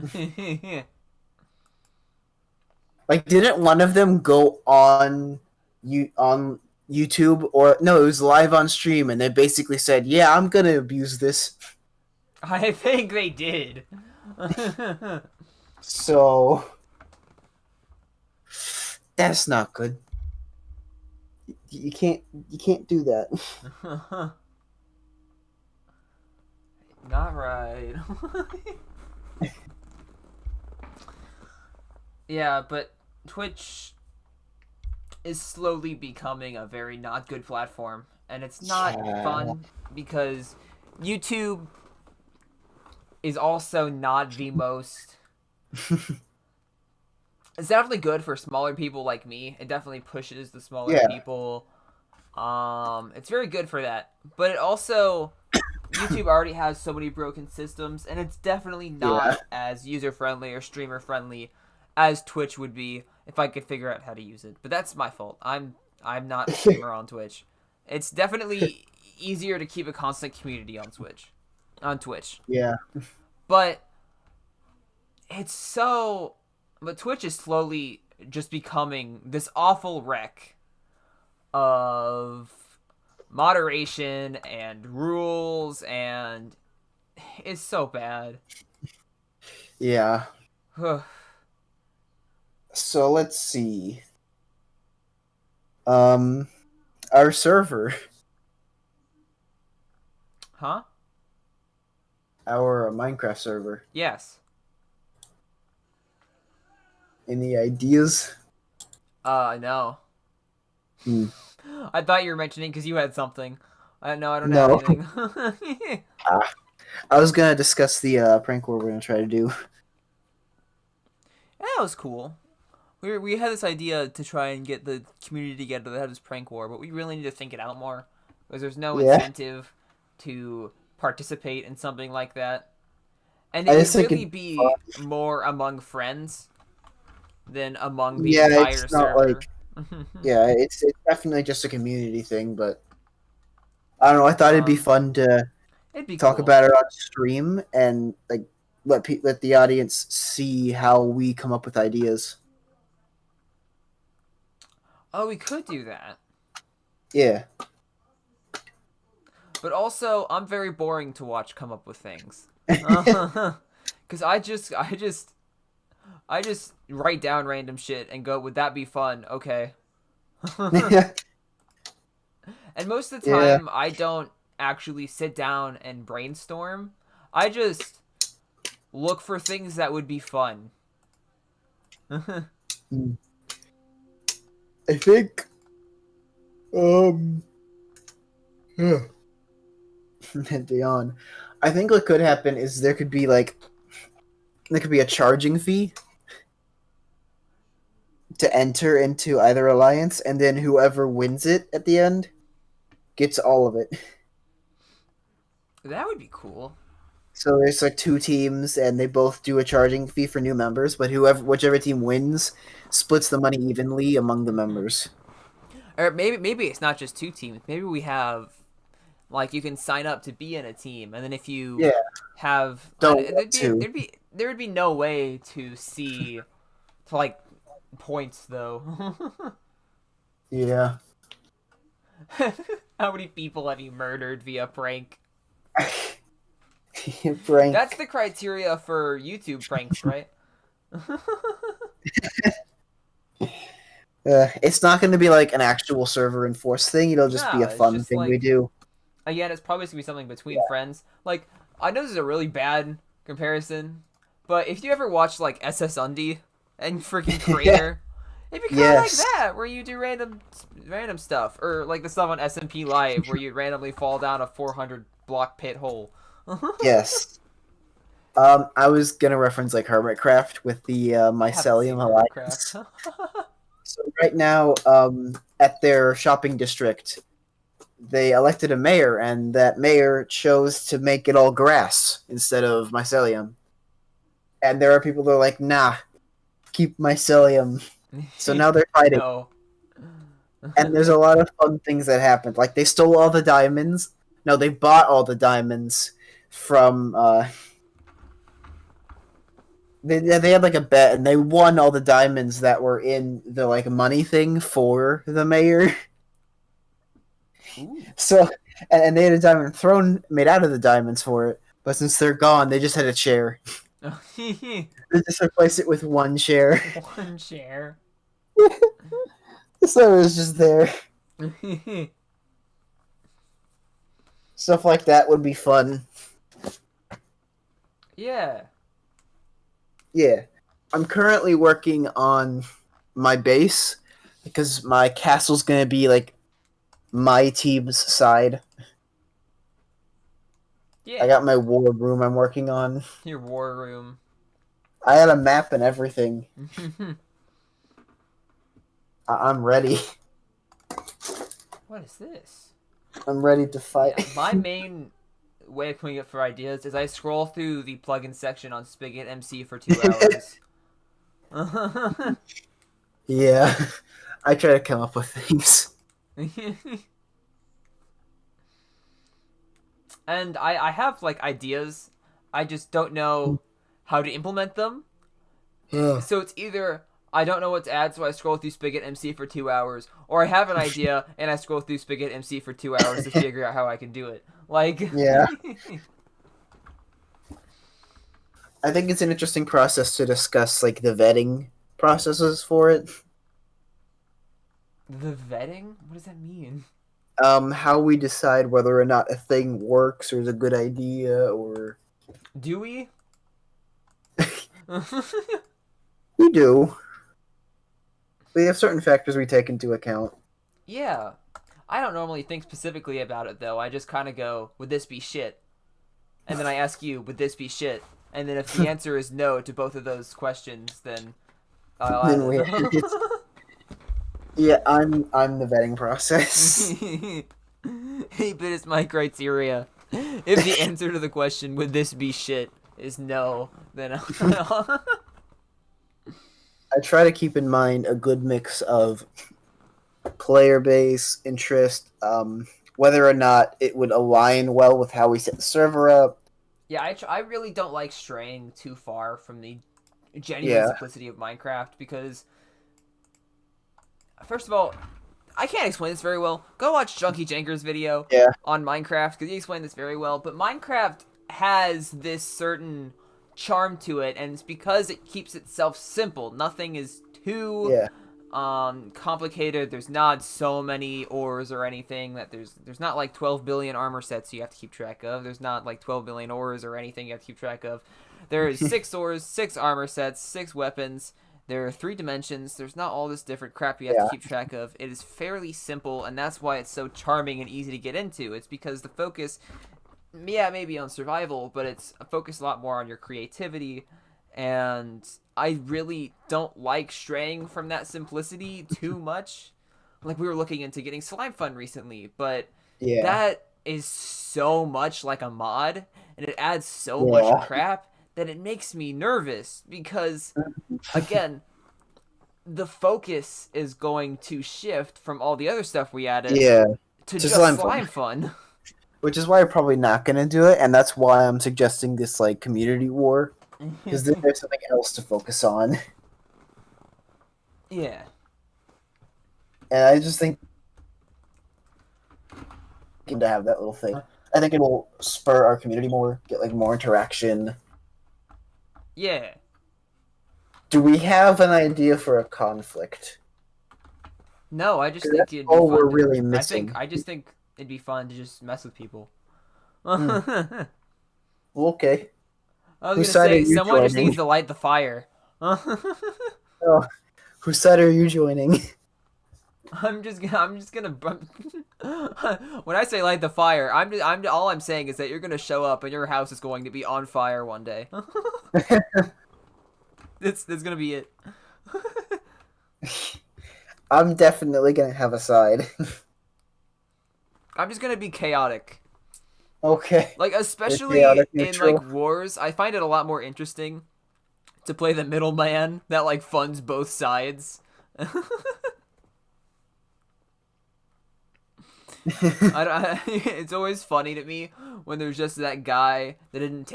Like, didn't one of them go on YouTube, or no, it was live on stream, and they basically said, "Yeah, I'm gonna abuse this." I think they did. So that's not good. You can't do that. Not right. Yeah, but Twitch is slowly becoming a very not good platform, and it's not Yeah. fun because YouTube is also not the most. It's definitely good for smaller people like me. It definitely pushes the smaller Yeah. people. It's very good for that, but it also YouTube already has so many broken systems, and it's definitely not as user friendly or streamer friendly as Twitch would be if I could figure out how to use it. But that's my fault. I'm not a streamer on Twitch. It's definitely easier to keep a constant community on Twitch. Yeah. But but Twitch is slowly just becoming this awful wreck of moderation and rules, and it's so bad. Yeah. So let's see. Our server, Huh? our Minecraft server. Yes. Any ideas? No. Hmm. I thought you were mentioning because you had something. No, I don't No. have anything. I was gonna discuss the prank war we're gonna try to do. That was cool. We had this idea to try and get the community together that had this prank war, but we really need to think it out more because there's no Yeah. incentive to participate in something like that. And I it just would think really it'd be more among friends than among the Yeah, entire it's not server. like- Yeah, it's definitely just a community thing, but I don't know. I thought it'd be fun to It'd be talk cool. about it on stream and like let the audience see how we come up with ideas. Oh, we could do that. Yeah. But also, I'm very boring to watch come up with things. Because I just write down random shit and go, would that be fun? Okay. And most of the Yeah. time, I don't actually sit down and brainstorm. I just look for things that would be fun. I think Dion. I think what could happen is there could be a charging fee to enter into either alliance, and then whoever wins it at the end gets all of it. That would be cool. So there's like 2 teams, and they both do a charging fee for new members, but whichever team wins splits the money evenly among the members. Or maybe it's not just 2 teams. Maybe we have like you can sign up to be in a team, and then if you Yeah, have, don't want to. there would be no way to see to like points though. Yeah. How many people have you murdered via prank? Frank. That's the criteria for YouTube pranks, right? It's not going to be like an actual server enforced thing. It'll just be No, a it's fun just thing we like do. again, it's probably gonna be something between friends. Like I know this is a really bad comparison, but if you ever watch like SS Undy and freaking Crater, it'd be kind of like Yes. that where you do random stuff, or like the stuff on SMP Live where you randomly fall down a 400 block pit hole. Yes. I was gonna reference like Hermitcraft with the I haven't seen Mycelium Alliance. Minecraft. So right now, at their shopping district, they elected a mayor, and that mayor chose to make it all grass instead of mycelium. And there are people that are like, nah, keep mycelium. So now they're fighting. No. And there's a lot of fun things that happened. Like they stole all the diamonds. No, they bought all the diamonds from. They had like a bet, and they won all the diamonds that were in the like money thing for the mayor. Ooh. So, and they had a diamond throne made out of the diamonds for it. But since they're gone, they just had a chair. They just replaced it with one chair. One chair. So it was just there. Stuff like that would be fun. Yeah. Yeah. I'm currently working on my base because my castle's gonna be like my team's side. Yeah. I got my war room I'm working on. Your war room. I had a map and everything. I'm ready. What is this? I'm ready to fight. Yeah, my main way of coming up for ideas is I scroll through the plugin section on Spigot MC for 2 hours. Yeah. I try to come up with things. And I have like ideas. I just don't know how to implement them. So it's either I don't know what to add, so I scroll through Spigot MC for 2 hours, or I have an idea and I scroll through Spigot MC for 2 hours to figure out how I can do it. Like, Yeah. I think it's an interesting process to discuss, like the vetting processes for it. The vetting? What does that mean? How we decide whether or not a thing works or is a good idea, or Do we? we do. We have certain factors we take into account. Yeah. I don't normally think specifically about it, though. I just kind of go, would this be shit? And then I ask you, would this be shit? And then if the answer is no to both of those questions, then I'll Then add we it. Yeah, I'm the vetting process. Hey, but it's my criteria. If the answer to the question, would this be shit, is no, then I'll... I try to keep in mind a good mix of player base, interest, whether or not it would align well with how we set the server up. Yeah, I really don't like straying too far from the genuine Yeah. simplicity of Minecraft because, first of all, I can't explain this very well. Go watch Junkie Janker's video Yeah. on Minecraft because he explained this very well. But Minecraft has this certain charm to it, and it's because it keeps itself simple. Nothing is too Yeah. complicated. There's not so many ores or anything that there's not like 12 billion armor sets you have to keep track of. There's not like 12 billion ores or anything you have to keep track of. There is 6 ores, 6 armor sets, 6 weapons. There are 3 dimensions. There's not all this different crap you have to keep track of. It is fairly simple, and that's why it's so charming and easy to get into. It's because the focus, yeah, maybe on survival, but it's focused a lot more on your creativity, and I really don't like straying from that simplicity too much. Like, we were looking into getting Slime Fun recently, but Yeah. that is so much like a mod, and it adds so Yeah. much crap that it makes me nervous because, again, the focus is going to shift from all the other stuff we added Yeah, to to just slime slime fun. fun. Which is why I'm probably not gonna do it, and that's why I'm suggesting this like community war, because then there's something else to focus on. Yeah. And I just think to have that little thing. I think it will spur our community more, get like more interaction. Yeah. Do we have an idea for a conflict? No, I just 'Cause think that's it'd be all fun. we're really missing. I just think it'd be fun to just mess with people. Okay. I was Whose gonna side are say you someone just joining? needs to light the fire. Oh, whose side are you joining? I'm just gonna. When I say light the fire, all I'm saying is that you're gonna show up and your house is going to be on fire one day. That's gonna be it. I'm definitely gonna have a side. I'm just gonna be chaotic. Okay. Like, especially chaotic in neutral. like wars, I find it a lot more interesting to play the middleman that like funds both sides. It's always funny to me when there's just that guy that doesn't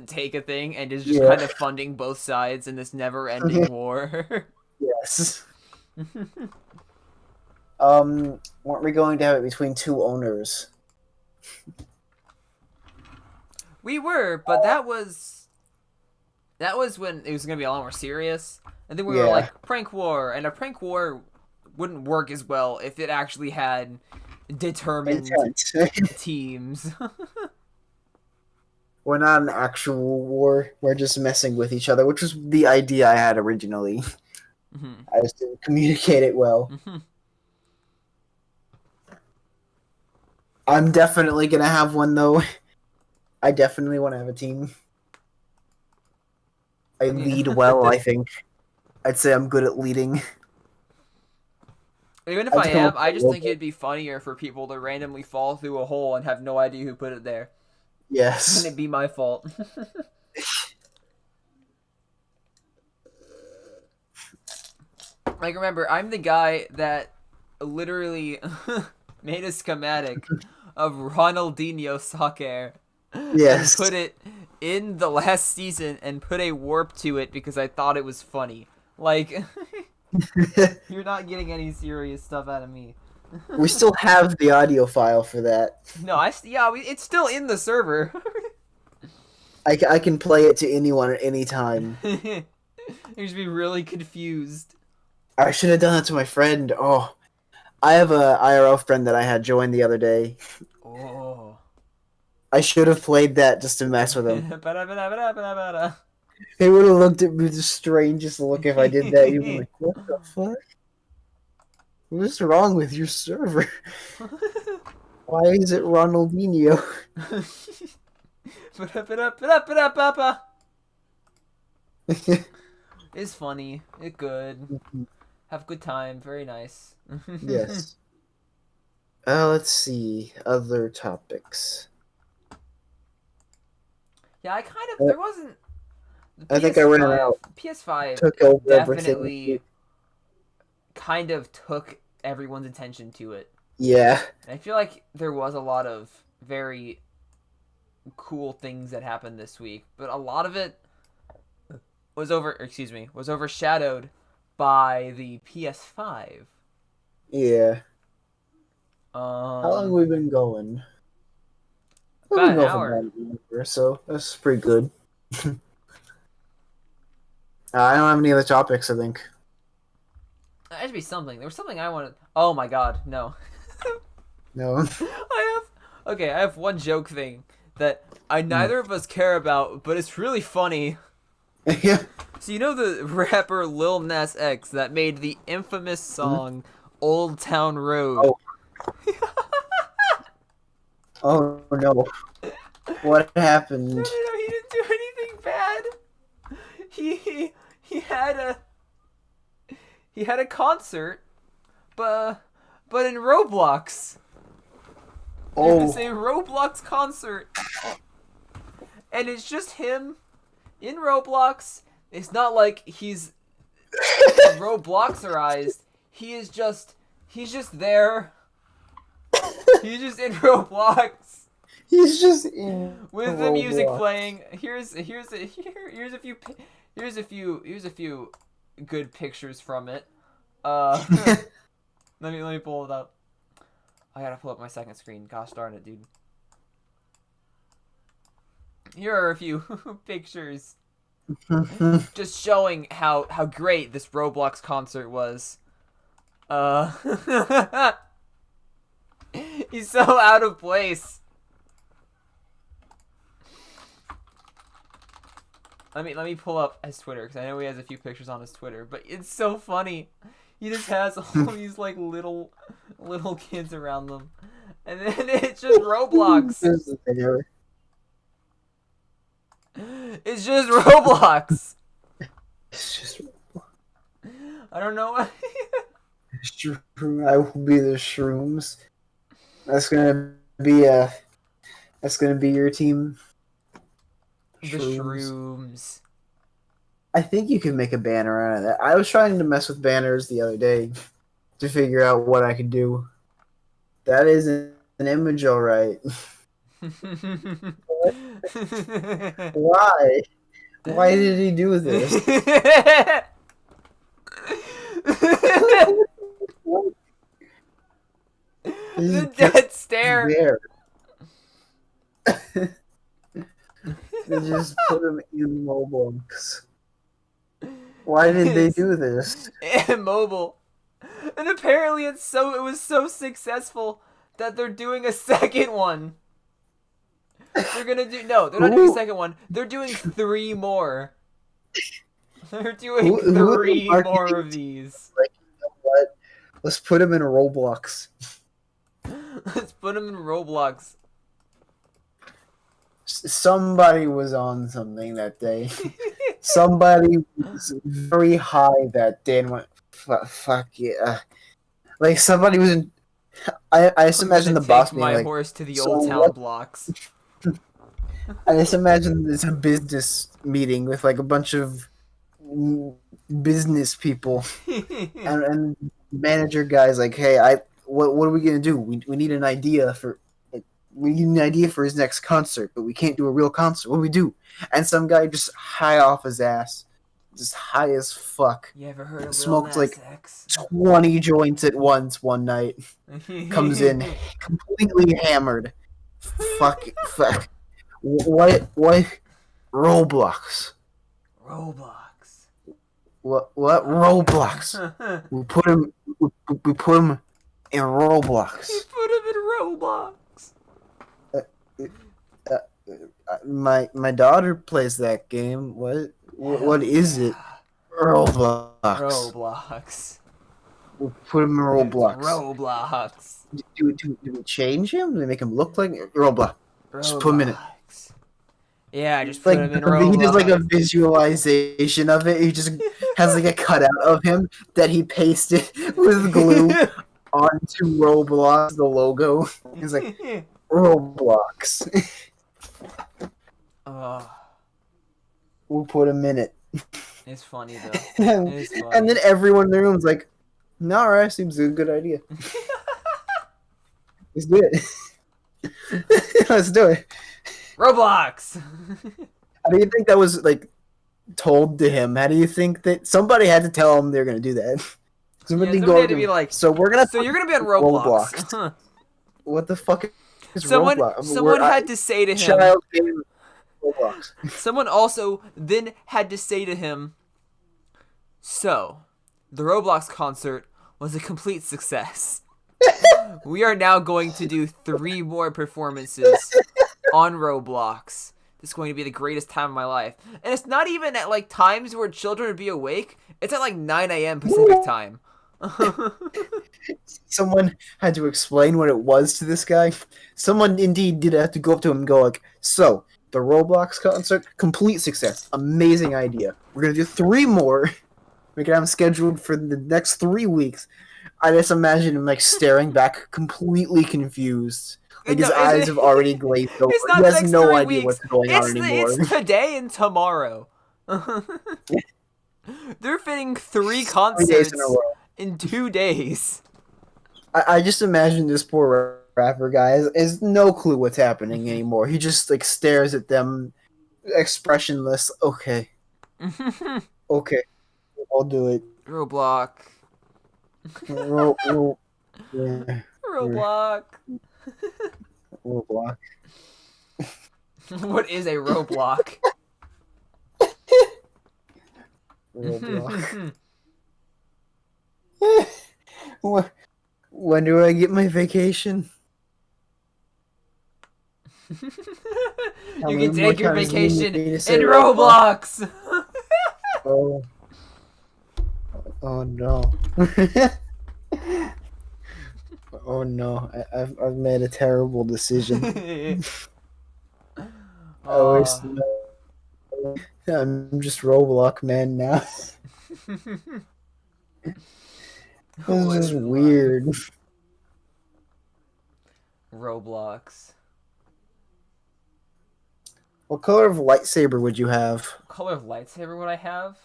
take a thing and is just Yeah. kind of funding both sides in this never-ending war. Yes. Weren't we going to have it between two owners? We were, but that was when it was gonna be a lot more serious. And then we were Yeah. like prank war, and a prank war wouldn't work as well if it actually had determined Intent. teams. We're not an actual war. We're just messing with each other, which was the idea I had originally. Mhm. I just didn't communicate it well. Mhm. I'm definitely gonna have one though. I definitely want to have a team. I lead well, I think. I'd say I'm good at leading. Even if I'd I come am, up I with just a think it'd be funnier for people to randomly fall through a hole and have no idea who put it there. Yes. And it'd be my fault. Like, remember, I'm the guy that literally made a schematic of Ronaldinho soccer Yes. and put it in the last season and put a warp to it because I thought it was funny. Like, you're not getting any serious stuff out of me. We still have the audio file for that. No, it's still in the server. I can play it to anyone at any time. You'd just be really confused. I should have done that to my friend. Oh, I have a IRL friend that I had join the other day. Oh. I should have played that just to mess with him. Ba-da-ba-da-ba-da-ba-da. He would have looked at me with the strangest look if I did that. He'd be like, "What the fuck? What's wrong with your server? Why is it Ronaldinho?" Ba-da-ba-da-ba-da-ba-da-ba-da. It's funny. It's good. Have a good time. Very nice. Yes. Let's see other topics. Yeah, I kind of. There wasn't. I think I ran out. PS5 Took over definitely everything. kind of took everyone's attention to it. Yeah. And I feel like there was a lot of very cool things that happened this week, but a lot of it was overshadowed by the PS5. Yeah. How How long have we been going? We've About been an going for hour. about an hour, so that's pretty good. I don't have any other topics, I think. There had to be something. There was something I wanted. Oh my god, no. No. I have one joke thing that neither of us care about, but it's really funny. Yeah. So you know the rapper Lil Nas X that made the infamous song Old Town Road? Oh. Oh no. What happened? No, he didn't do anything bad. He had a concert, but in Roblox. Oh. It's a Roblox concert, and it's just him in Roblox. It's not like he's Robloxerized. He's just there. He's just in Roblox He's just in with the music Roblox. playing. Here's a few good pictures from it. Let me pull it up. I gotta pull up my second screen. Gosh darn it, dude. Here are a few pictures just showing how great this Roblox concert was. He's so out of place. Let me pull up his Twitter because I know he has a few pictures on his Twitter, but it's so funny. He just has all these like little kids around them, and then it's just Roblox. It's just Roblox. It's just I don't know why. I will be the shrooms. That's gonna be your team. The shrooms. I think you can make a banner out of that. I was trying to mess with banners the other day to figure out what I could do. That is an image, all right. Why? Why did he do this? The dead stare. There. They just put him in Roblox. Why did they do this? Mobile. And apparently it was so successful that they're doing a second one. They're not doing a second one. They're doing 3 more. They're doing three more of these. Like, you know what? Let's put him in Roblox. Let's put him in Roblox. Somebody was on something that day. Somebody was very high that day and went, fuck yeah. Like, somebody was in... I just imagine the boss being my like... horse to the "So old town what?" blocks. I just imagine there's a business meeting with, like, a bunch of business people. And manager guy's like, hey, what are we going to do? We need an idea for... We need an idea for his next concert, but we can't do a real concert. What do we do? And some guy just high off his ass, just high as fuck, You ever heard of smoked Lil Nas like X? 20 joints at once one night, comes in completely hammered. Fuck. What? Roblox. Roblox. What? Roblox. We put him in Roblox. You put him in Roblox. My daughter plays that game. What is it? Roblox. Roblox. We put him in Roblox. Roblox. Do we change him? Do we make him look like Roblox? Just put him in it. Yeah, just put Like him in Roblox. he does like a visualization of it. He just has like a cutout of him that he pasted with glue onto Roblox, the logo. He's like Roblox. We'll put him in it. It's funny though. and, It's funny. and then everyone in the room's like, no, alright, seems a good idea. Let's do it. Let's do it. Roblox. How do you think that was like told to him? How do you think that somebody had to tell him they're gonna do that? Somebody somebody go had up to be like, so we're gonna. So you're gonna be on Roblox. What the fuck is Someone Roblox? had to say to him. Child game Roblox. Someone also then had to say to him, so, the Roblox concert was a complete success. We are now going to do 3 more performances on Roblox. This is going to be the greatest time of my life. And it's not even at like times where children would be awake. It's at like 9 a.m. Pacific time. Someone had to explain what it was to this guy. Someone indeed did have to go up to him and go like, so, the Roblox concert, complete success. Amazing idea. We're going to do 3 more. We can have them scheduled for the next 3 weeks. I just imagine him like staring back, completely confused. Like his eyes have already glazed over. It's not He the has next no 3 idea weeks. what's going on anymore. It's today and tomorrow. They're fitting 3 3 days concerts in a row. in 2 days. I just imagine this poor rapper guy has no clue what's happening anymore. He just like stares at them, expressionless. Okay, okay, I'll do it. Roblox. Yeah, Roblox. Roblox. What is a Roblox? Roblox. When do I get my vacation? How You many can more take your times do you need vacation me to in say Roblox. Oh. Oh no. Oh no. I've made a terrible decision. I always I'm just Roblox man now. This is weird. Roblox. What color of lightsaber would you have? What color of lightsaber would I have?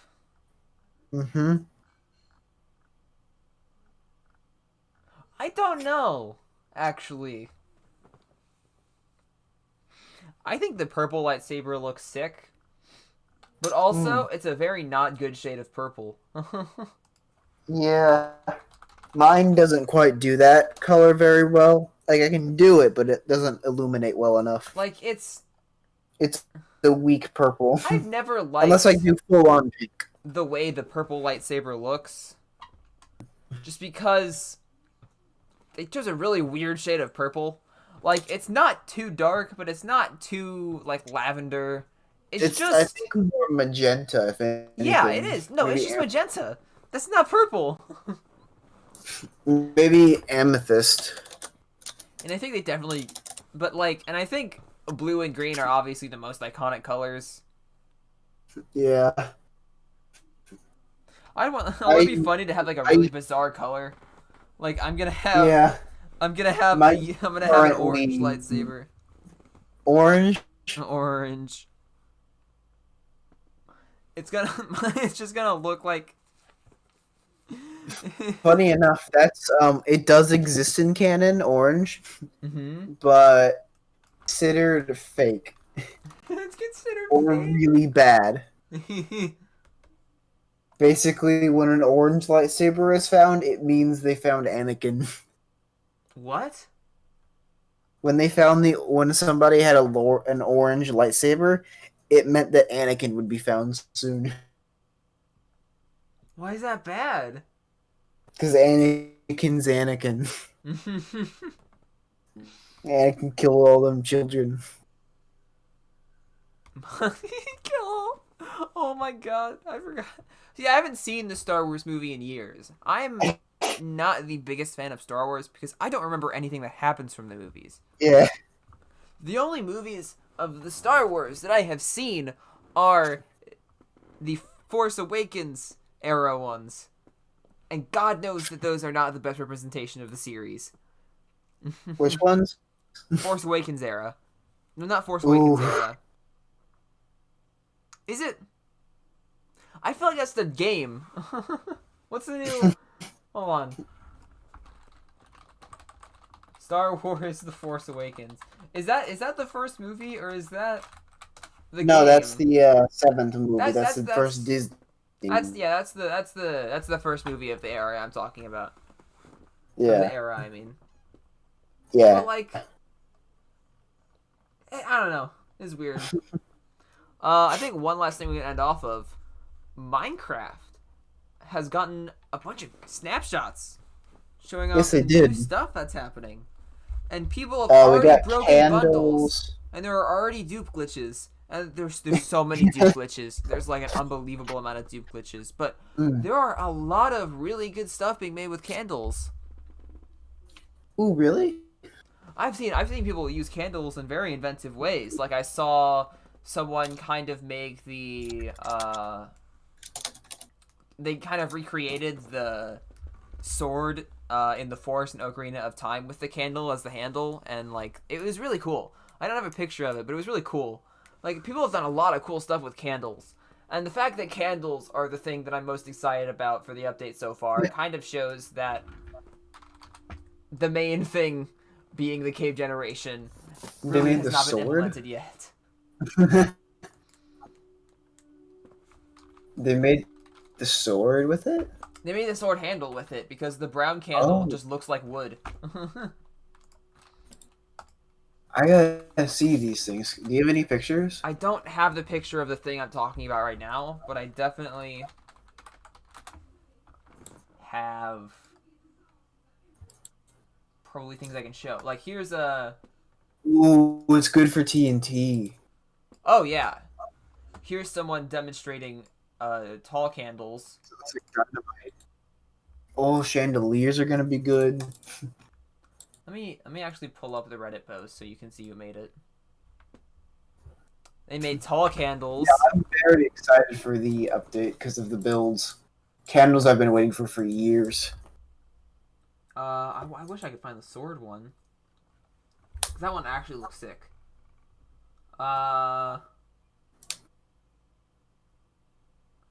Mm-hmm. I don't know, actually. I think the purple lightsaber looks sick. But also, it's a very not good shade of purple. Yeah. Mine doesn't quite do that color very well. Like I can do it, but it doesn't illuminate well enough. Like, it's the weak purple. I've never liked Unless I do full on pink. the way the purple lightsaber looks. Just because they chose a really weird shade of purple. Like, it's not too dark, but it's not too, like, lavender. It's just... I think more magenta, if anything. Yeah, it is. No, Maybe it's just magenta. That's not purple. Maybe amethyst. And I think they definitely... But, like, and I think blue and green are obviously the most iconic colors. Yeah. I want it would be funny to have, like, a really bizarre color. Like, I'm gonna have... Yeah. I'm gonna have My an orange currently- lightsaber. Orange. Orange. It's gonna... It's just gonna look like... Funny enough, that's it does exist in canon, orange, Mm-hmm. but considered fake It's considered or really bad. fake. Basically, when an orange lightsaber is found, it means they found Anakin. What? When somebody had an orange lightsaber, it meant that Anakin would be found soon. Why is that bad? Because Anakin's Anakin. Anakin killed all them children. Kill. Oh my god, I forgot. See, I haven't seen the Star Wars movie in years. I'm not the biggest fan of Star Wars because I don't remember anything that happens from the movies. Yeah. The only movies of the Star Wars that I have seen are the Force Awakens era ones. And God knows that those are not the best representation of the series. Which ones? Force Awakens era. No, not Force Awakens Ooh. era. Is it? I feel like that's the game. What's the new... Hold on. Star Wars The Force Awakens. Is that the first movie, or is that the No, game? that's the 7th movie. That's- That's the that's- first Disney. That's the first movie of the era I'm talking about. Of Yeah. the era, I mean. Yeah. But like, I don't know. It's weird. I think one last thing we can end off of, Minecraft has gotten a bunch of snapshots showing off Yes, they the new did. stuff that's happening, and people have We already got broken bundles, candles. and there are already dupe glitches. And there's so many dupe glitches. There's like an unbelievable amount of dupe glitches, but there are a lot of really good stuff being made with candles. Ooh, really? I've seen people use candles in very inventive ways. Like I saw someone kind of make the they kind of recreated the sword in the Forest and Ocarina of Time with the candle as the handle, and like it was really cool. I don't have a picture of it, but it was really cool. Like people have done a lot of cool stuff with candles, And the fact that candles are the thing that I'm most excited about for the update so far kind of shows that the main thing being the cave generation They really made has the not been sword. implemented yet. They made the sword with it. They made the sword handle with it because the brown candle Oh. just looks like wood. I gotta see these things. Do you have any pictures? I don't have the picture of the thing I'm talking about right now, but I definitely have probably things I can show. Like here's a Ooh, it's good for TNT. oh yeah. Here's someone demonstrating tall candles. It's like dynamite. Oh, chandeliers are gonna be good. Let me actually pull up the Reddit post so you can see who made it. They made tall candles. Yeah, I'm very excited for the update because of the builds. Candles I've been waiting for years. I wish I could find the sword one. 'Cause that one actually looks sick.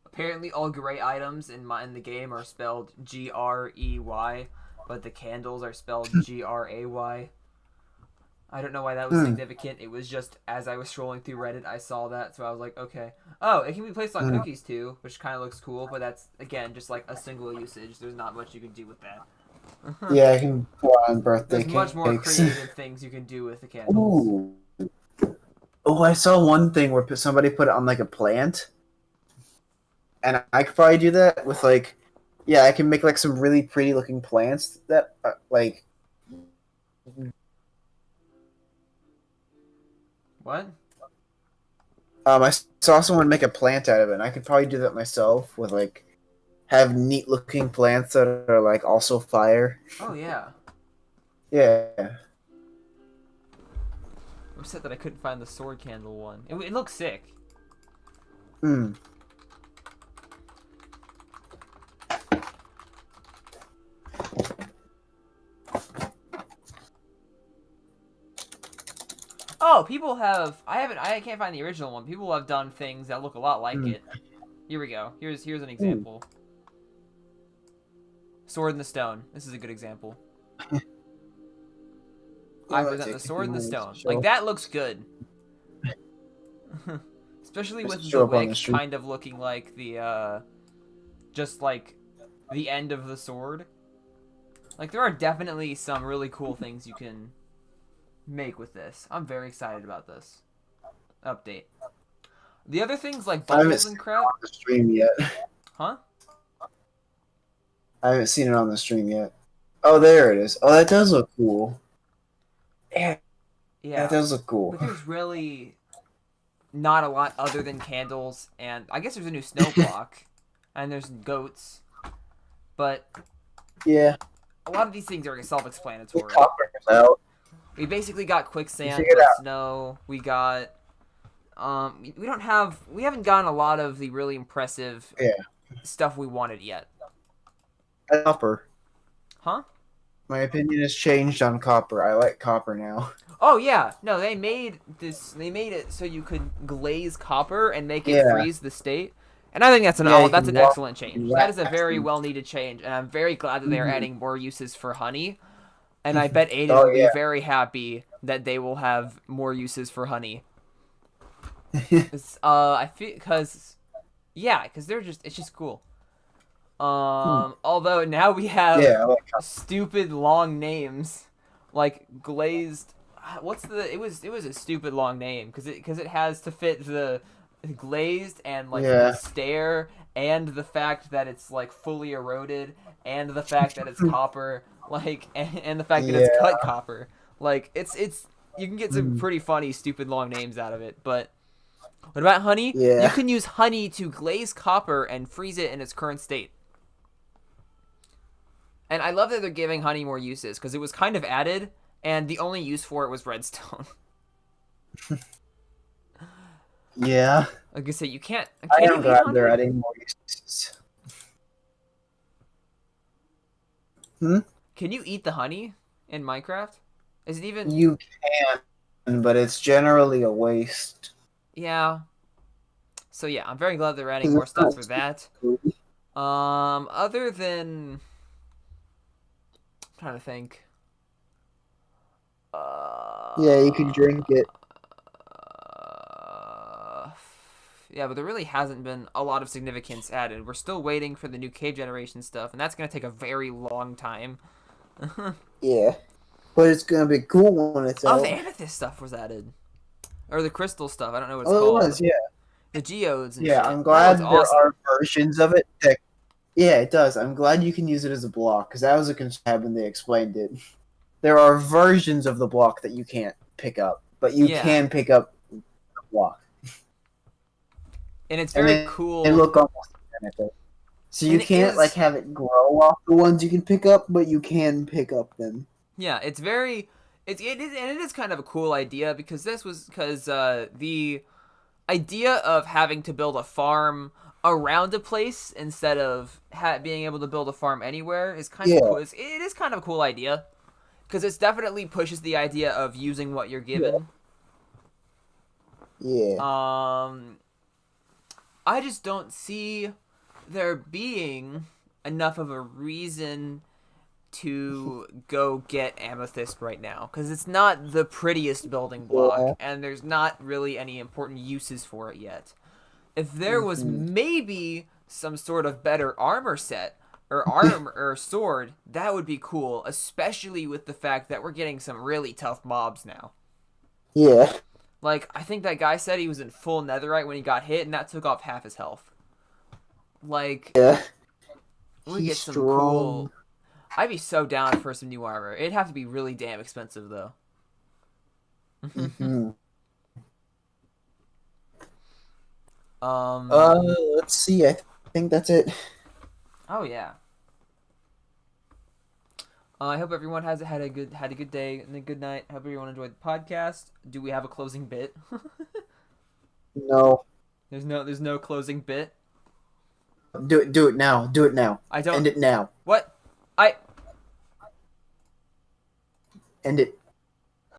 Apparently all gray items in the game are spelled Grey, but the candles are spelled Gray. I don't know why that was significant. It was just as I was scrolling through Reddit, I saw that, so I was like, okay. Oh, it can be placed on cookies too, which kind of looks cool, but that's again just like a single usage. There's not much you can do with that. Yeah, I can put on birthday There's much more cakes. creative things you can do with the candles. Ooh. Oh, I saw one thing where somebody put it on like a plant, and I could probably do that with like, yeah, I can make like some really pretty looking plants that are, like. What? I saw someone make a plant out of it, and I could probably do that myself with like, have neat looking plants that are like also fire. Oh yeah. Yeah. I'm upset that I couldn't find the sword candle one. It looks sick. Hmm. Oh, people have. I can't find the original one. People have done things that look a lot like it. Here we go. Here's an example. Sword in the Stone. This is a good example. I present the Sword in the Stone. Like that looks good. Especially with the wick kind of looking like the just like the end of the sword. Like there are definitely some really cool things you can make with this. I'm very excited about this update. The other things like bubbles and crap. On the stream yet? Huh? I haven't seen it on the stream yet. Oh, there it is. Oh, that does look cool. Yeah, Yeah. that does look cool. But there's really not a lot other than candles, and I guess there's a new snow block, and there's goats, but Yeah. a lot of these things are self-explanatory. Copper's out. We basically got quicksand, figured out. snow. We got we haven't gotten a lot of the really impressive stuff we wanted yet. Copper. Huh? My opinion has changed on copper. I like copper now. Oh yeah, no, they made it so you could glaze copper and make it freeze the state. And I think that's an excellent change. That is a very well needed change, and I'm very glad that they're adding more uses for honey. And I bet Aiden will be very happy that they will have more uses for honey. I feel because it's just cool. Although now we have I like copper. stupid long names like glazed. It was a stupid long name because it has to fit the glazed and like the stair and the fact that it's like fully eroded and the fact that it's copper like and the fact that it's cut copper. Like it's you can get some pretty funny stupid long names out of it. But what about honey? You can use honey to glaze copper and freeze it in its current state. And I love that they're giving honey more uses because it was kind of added and the only use for it was redstone. Yeah. Like I say, you can't. I am glad they're adding more uses. Can you eat the honey in Minecraft? Is it even? You can, but it's generally a waste. Yeah. So yeah, I'm very glad they're adding more stuff for that. Cool. Other than, I'm trying to think. Yeah, you can drink it. Yeah, but there really hasn't been a lot of significance added. We're still waiting for the new cave generation stuff, and that's gonna take a very long time. Yeah, but it's gonna be cool when it's Oh, out. the amethyst stuff was added, or the crystal stuff. I don't know what it's Oh, called. it was, yeah. The geodes and Yeah, shit. I'm That was glad there awesome. are versions of it that. Yeah, it does. I'm glad you can use it as a block because that was a concern I had when they explained it. There are versions of the block that you can't pick up, but you Yeah. can pick up the block, And it's and very they cool. look almost identical. So you And it can't is- like have it grow off the ones you can pick up, but you can pick up them. Yeah, it's very, it is, and it is kind of a cool idea because the idea of having to build a farm around a place instead of being able to build a farm anywhere is kind of Yeah. cool. It is kind of a cool idea because it definitely pushes the idea of using what you're given. Yeah. I just don't see there being enough of a reason to go get amethyst right now because it's not the prettiest building block Yeah. and there's not really any important uses for it yet. If there was Mhm. maybe some sort of better armor set or armor or sword, that would be cool, especially with the fact that we're getting some really tough mobs now. Yeah. Like, I think that guy said he was in full netherite when he got hit, and that took off half his health. Like, Yeah. we He's get some strong. cool. I'd be so down for some new armor. It'd have to be really damn expensive, though. Mhm. Um. Let's see. I think that's it. Oh yeah. I hope everyone had a good day and a good night. Hope everyone enjoyed the podcast. Do we have a closing bit? No. There's no closing bit. Do it. Do it now. Do it now. I don't. End it now. What? End it.